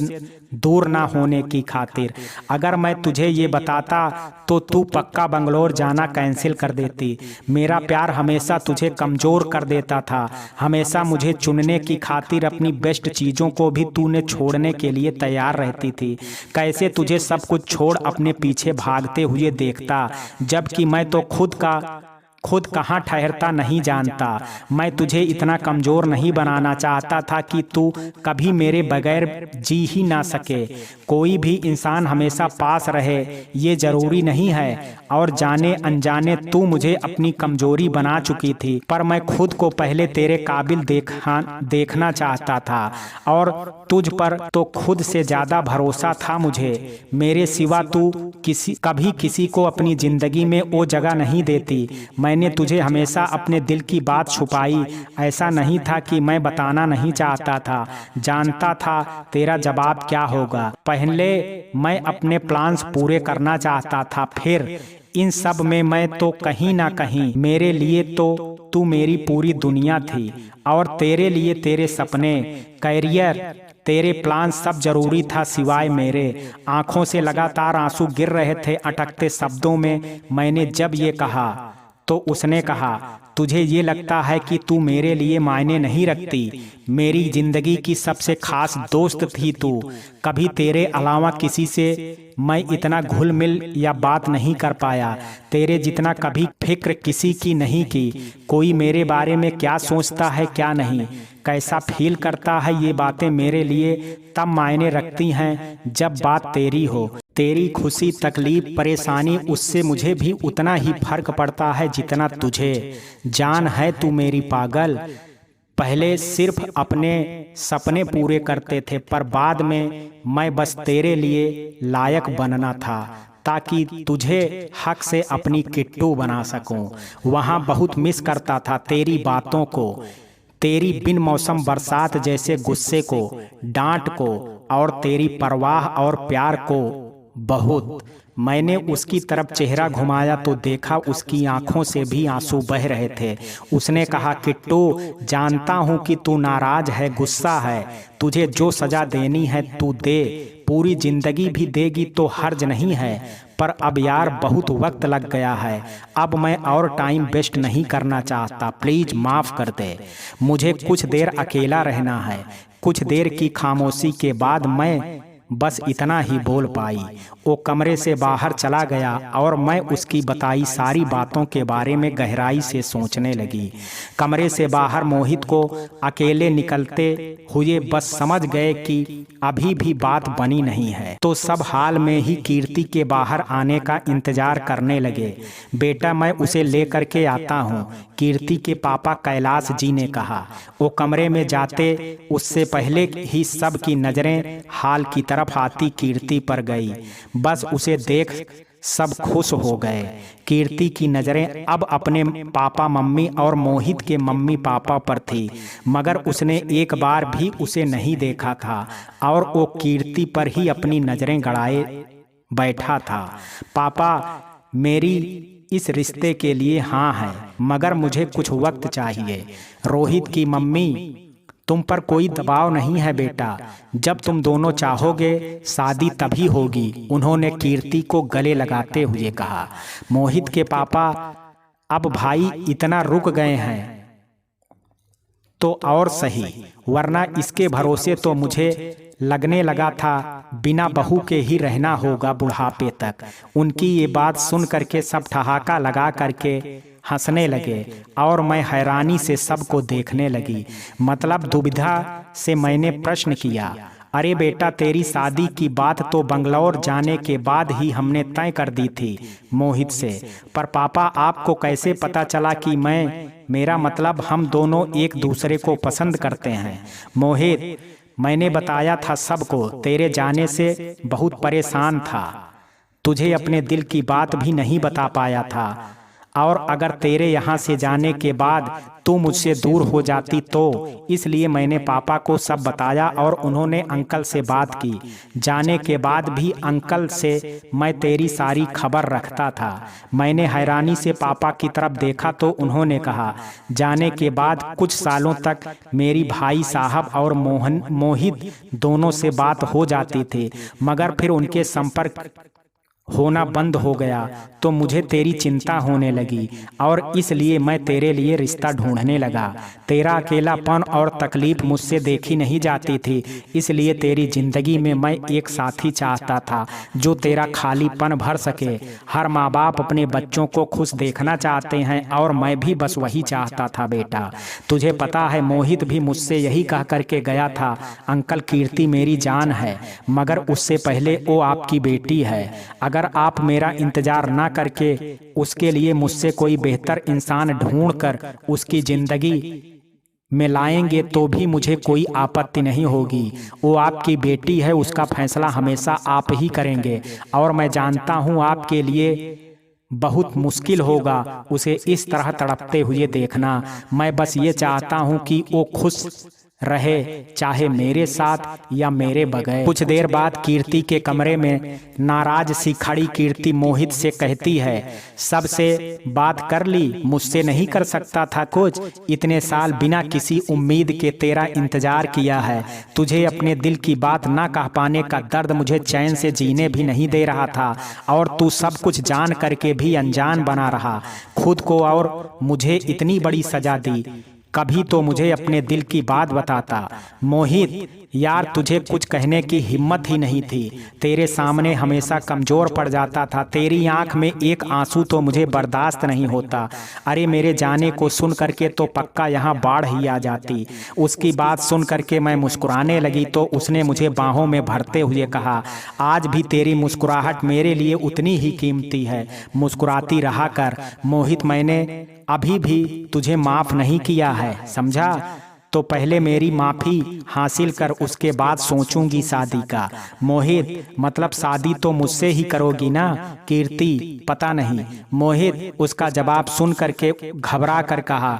Speaker 1: दूर ना होने की खातिर। अगर मैं तुझे ये बताता तो तू पक्का बंगलौर जाना कैंसिल कर देती। मेरा प्यार हमेशा तुझे कमजोर कर देता था। हमेशा मुझे चुनने की खातिर अपनी बेस्ट चीज़ों को भी तूने छोड़ने के लिए तैयार रहती थी। कैसे तुझे सब कुछ छोड़ अपने पीछे भागते हुए देखता, जबकि मैं तो खुद कहाँ ठहरता नहीं जानता। मैं तुझे इतना कमजोर नहीं बनाना चाहता था कि तू कभी मेरे बगैर जी ही ना सके। कोई भी इंसान हमेशा पास रहे ये जरूरी नहीं है और जाने अनजाने तू मुझे अपनी कमजोरी बना चुकी थी। पर मैं खुद को पहले तेरे काबिल देखना चाहता था और तुझ पर तो खुद से ज्यादा भरोसा था मुझे। मेरे सिवा तू कभी किसी को अपनी जिंदगी में वो जगह नहीं देती। मैंने तुझे हमेशा अपने दिल की बात छुपाई। ऐसा नहीं था कि मैं बताना नहीं चाहता था, जानता था तेरा जवाब क्या होगा। पहले मैं अपने प्लान्स पूरे करना चाहता था, फिर इन सब में मैं तो कहीं ना कहीं मेरे लिए तो तू मेरी पूरी दुनिया थी और तेरे लिए तेरे सपने, करियर, तेरे प्लान सब जरूरी था सिवाय मेरे। आंखों से लगातार आंसू गिर रहे थे अटकते शब्दों में। मैंने जब ये कहा तो उसने कहा, तुझे ये लगता है कि तू मेरे लिए मायने नहीं रखती। मेरी जिंदगी की सबसे खास दोस्त थी तू। कभी तेरे अलावा किसी से मैं इतना घुल मिल या बात नहीं कर पाया। तेरे जितना कभी फिक्र किसी की नहीं की। कोई मेरे बारे में क्या सोचता है क्या नहीं, कैसा फील करता है, ये बातें मेरे लिए तब मायने रखती हैं जब बात तेरी हो। तेरी खुशी, तकलीफ, परेशानी, उससे मुझे भी उतना ही फर्क पड़ता है जितना तुझे। जान है तू मेरी पागल। पहले सिर्फ अपने सपने पूरे करते थे, पर बाद में मैं बस तेरे लिए लायक बनना था ताकि तुझे हक से अपनी किट्टू बना सकूं। वहाँ बहुत मिस करता था तेरी बातों को, तेरी बिन मौसम बरसात जैसे गुस्से को, डांट को और तेरी परवाह और प्यार को बहुत। मैंने उसकी तरफ चेहरा घुमाया तो देखा उसकी आंखों से भी आंसू बह रहे थे। उसने कहा, किट्टू, जानता हूँ कि तू नाराज है, गुस्सा है। तुझे जो सजा देनी है तू दे, पूरी जिंदगी भी देगी तो हर्ज नहीं है। पर अब यार बहुत वक्त लग गया है। अब मैं और टाइम वेस्ट नहीं करना चाहता। प्लीज माफ कर दे। मुझे कुछ देर अकेला रहना है। कुछ देर की खामोशी के बाद मैं बस इतना ही बोल पाई। वो कमरे से बाहर चला गया और मैं उसकी बताई सारी बातों के बारे में गहराई से सोचने लगी। कमरे से बाहर मोहित को अकेले निकलते हुए बस समझ गए कि अभी भी बात बनी नहीं है, तो सब हाल में ही कीर्ति के बाहर आने का इंतजार करने लगे। बेटा मैं उसे लेकर के आता हूँ, कीर्ति के पापा कैलाश जी ने कहा। वो कमरे में जाते उससे पहले ही सब की नजरें हाल की तरफ आती कीर्ति पर गई। बस उसे देख सब खुश हो गए। कीर्ति की नजरें अब अपने पापा मम्मी और मोहित के मम्मी पापा पर थी, मगर उसने एक बार भी उसे नहीं देखा था और वो कीर्ति पर ही अपनी नजरें गड़ाए बैठा था। पापा मेरी इस रिश्ते के लिए हाँ है, मगर मुझे कुछ वक्त चाहिए। रोहित की मम्मी तुम पर कोई दबाव नहीं है बेटा, जब तुम दोनों चाहोगे शादी तभी होगी, उन्होंने कीर्ति को गले लगाते हुए कहा। मोहित के पापा अब भाई इतना रुक गए हैं तो और सही, वरना इसके भरोसे तो मुझे लगने लगा था बिना बहू के ही रहना होगा बुढ़ापे तक। उनकी ये बात सुन करके सब ठहाका लगा करके हंसने लगे और मैं हैरानी से सबको देखने लगी। मतलब दुविधा से मैंने प्रश्न किया, अरे बेटा तेरी शादी की बात तो बंगलौर जाने के बाद ही हमने तय कर दी थी मोहित से, पर पापा आपको कैसे पता चला कि मेरा मतलब हम दोनों एक दूसरे को पसंद करते हैं। मोहित मैंने बताया था सबको, तेरे जाने से बहुत परेशान था, तुझे अपने दिल की बात भी नहीं बता पाया था, और अगर तेरे यहाँ से जाने के बाद तू मुझसे दूर हो जाती तो इसलिए मैंने पापा को सब बताया और उन्होंने अंकल से बात की। जाने के बाद भी अंकल से मैं तेरी सारी खबर रखता था। मैंने हैरानी से पापा की तरफ देखा तो उन्होंने कहा, जाने के बाद कुछ सालों तक मेरी भाई साहब और मोहित दोनों से बात हो जाती थी, मगर फिर उनके संपर्क होना बंद हो गया तो मुझे तेरी चिंता होने लगी और इसलिए मैं तेरे लिए रिश्ता ढूंढने लगा। तेरा अकेलापन और तकलीफ मुझसे देखी नहीं जाती थी, इसलिए तेरी जिंदगी में मैं एक साथी चाहता था जो तेरा खालीपन भर सके। हर माँ बाप अपने बच्चों को खुश देखना चाहते हैं और मैं भी बस वही चाहता था बेटा। तुझे पता है मोहित भी मुझसे यही कह करके गया था, अंकल कीर्ति मेरी जान है, मगर उससे पहले वो आपकी बेटी है। अगर आप मेरा इंतजार ना करके उसके लिए मुझसे कोई बेहतर इंसान ढूंढकर उसकी जिंदगी में लाएंगे तो भी मुझे कोई आपत्ति नहीं होगी। वो आपकी बेटी है, उसका फैसला हमेशा आप ही करेंगे और मैं जानता हूँ आपके लिए बहुत मुश्किल होगा उसे इस तरह तड़पते हुए देखना। मैं बस ये चाहता हूँ कि वो खुश रहे, चाहे मेरे साथ या मेरे बगैर। कुछ देर बाद कीर्ति के कमरे में नाराज सी खड़ी कीर्ति मोहित से कहती है, सबसे बात कर ली, मुझसे नहीं कर सकता था कुछ? इतने साल बिना किसी उम्मीद के तेरा इंतजार किया है, तुझे अपने दिल की बात ना कह पाने का दर्द मुझे चैन से जीने भी नहीं दे रहा था, और तू सब कुछ जान करके भी अनजान बना रहा खुद को और मुझे इतनी बड़ी सजा दी। कभी तो मुझे अपने दिल की बात बताता। मोहित यार, तुझे कुछ कहने की हिम्मत ही नहीं थी, तेरे सामने हमेशा कमजोर पड़ जाता था। तेरी आंख में एक आंसू तो मुझे बर्दाश्त नहीं होता। अरे मेरे जाने को सुन करके तो पक्का यहाँ बाढ़ ही आ जाती। उसकी बात सुन करके मैं मुस्कुराने लगी तो उसने मुझे बाहों में भरते हुए कहा, आज भी तेरी मुस्कुराहट मेरे लिए उतनी ही कीमती है, मुस्कुराती रहा कर। मोहित मैंने अभी भी तुझे माफ नहीं किया है, समझा? तो पहले मेरी माफी हासिल कर, उसके बाद सोचूंगी शादी का। मोहित मतलब शादी तो मुझसे ही करोगी ना? कीर्ति पता नहीं। मोहित उसका जवाब सुन करके घबरा कर कहा,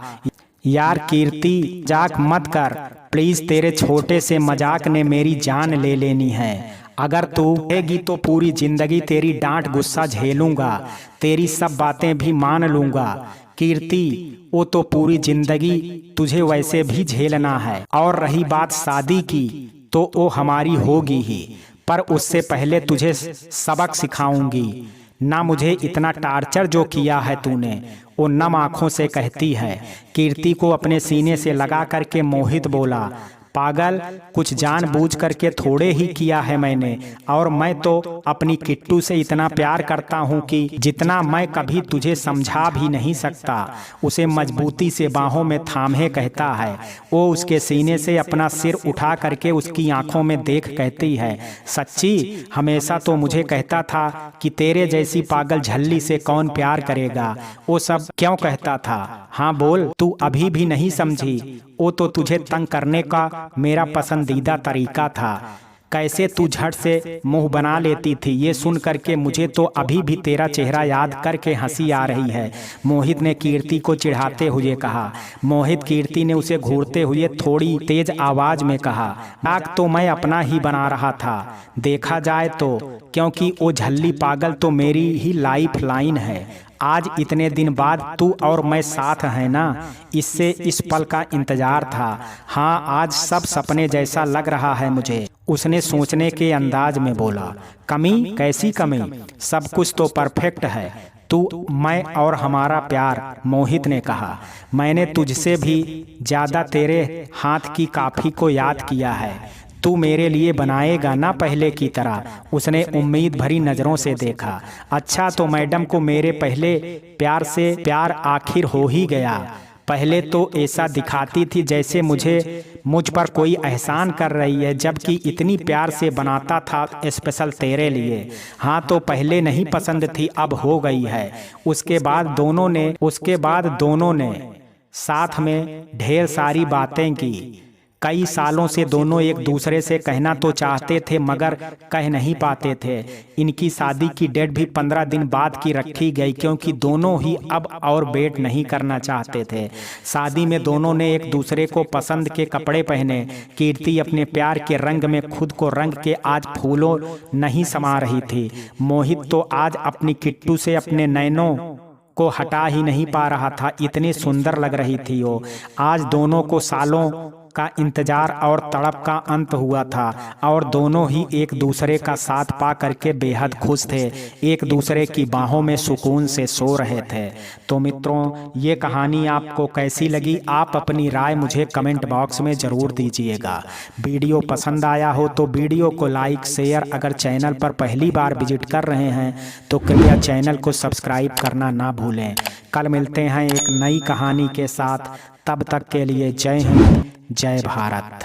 Speaker 1: यार कीर्ति मजाक मत कर प्लीज, तेरे छोटे से मजाक ने मेरी जान ले लेनी है। अगर तू कहेगी तो पूरी जिंदगी तेरी डांट गुस्सा झेलूंगा, तेरी सब बातें भी मान लूंगा। कीर्ति वो तो पूरी जिंदगी तुझे वैसे भी झेलना है, और रही बात शादी की तो वो हमारी होगी ही, पर उससे पहले तुझे सबक सिखाऊंगी ना। मुझे इतना टार्चर जो किया है तूने, वो नम आंखों से कहती है। कीर्ति को अपने सीने से लगा करके मोहित बोला, पागल, कुछ जानबूझ करके थोड़े ही किया है मैंने, और मैं तो अपनी किट्टू से इतना प्यार करता हूँ कि जितना मैं कभी तुझे समझा भी नहीं सकता। उसे मजबूती से बाहों में थामे कहता है। वो उसके सीने से अपना सिर उठा करके उसकी आंखों में देख कहती है, सच्ची, हमेशा तो मुझे कहता था कि तेरे जैसी पागल झल्ली से कौन प्यार करेगा। वो सब क्यों कहता था? हाँ बोल, तू अभी भी नहीं समझी? वो तो तुझे तंग करने का मेरा पसंदीदा तरीका था। कैसे तू झट से मुंह बना लेती थी, ये सुन करके मुझे तो अभी भी तेरा चेहरा याद करके हंसी आ रही है। मोहित ने कीर्ति को चिढ़ाते हुए कहा। मोहित कीर्ति ने उसे घूरते हुए थोड़ी तेज आवाज में कहा, नाक तो मैं अपना ही बना रहा था, देखा जाए तो, क्योंकि वो झल्ली पागल तो मेरी ही लाइफ लाइन है। आज इतने दिन बाद तू और मैं साथ हैं ना, इससे इस पल का इंतजार था। हाँ, आज सब सपने जैसा लग रहा है मुझे। उसने सोचने के अंदाज में बोला। कमी? कैसी कमी? सब कुछ तो परफेक्ट है। तू, मैं और हमारा प्यार। मोहित ने कहा। मैंने तुझसे भी ज्यादा तेरे हाथ की कॉफी को याद किया है। तू मेरे लिए बनाएगा ना पहले की तरह? उसने उम्मीद भरी नजरों से देखा। अच्छा, तो मैडम को मेरे पहले प्यार से प्यार आखिर हो ही गया। पहले तो ऐसा दिखाती थी जैसे मुझ पर कोई एहसान कर रही है, जबकि इतनी प्यार से बनाता था स्पेशल तेरे लिए। हाँ, तो पहले नहीं पसंद थी, अब हो गई है। उसके बाद दोनों ने साथ में ढेर सारी बातें की। कई सालों से दोनों एक दूसरे से कहना तो चाहते थे मगर कह नहीं पाते थे। इनकी शादी की डेट भी 15 दिन बाद की रखी गई, क्योंकि दोनों ही अब और वेट नहीं करना चाहते थे। शादी में दोनों ने एक दूसरे को पसंद के कपड़े पहने। कीर्ति अपने प्यार के रंग में खुद को रंग के आज फूलों नहीं समा रही थी। मोहित तो आज अपनी किट्टू से अपने नैनों को हटा ही नहीं पा रहा था, इतनी सुंदर लग रही थी वो। आज दोनों को सालों का इंतजार और तड़प का अंत हुआ था, और दोनों ही एक दूसरे का साथ पा करके बेहद खुश थे, एक दूसरे की बाहों में सुकून से सो रहे थे। तो मित्रों, ये कहानी आपको कैसी लगी? आप अपनी राय मुझे कमेंट बॉक्स में ज़रूर दीजिएगा। वीडियो पसंद आया हो तो वीडियो को लाइक, शेयर, अगर चैनल पर पहली बार विजिट कर रहे हैं तो कृपया चैनल को सब्सक्राइब करना ना भूलें। कल मिलते हैं एक नई कहानी के साथ, तब तक के लिए जय हिंद, जय भारत।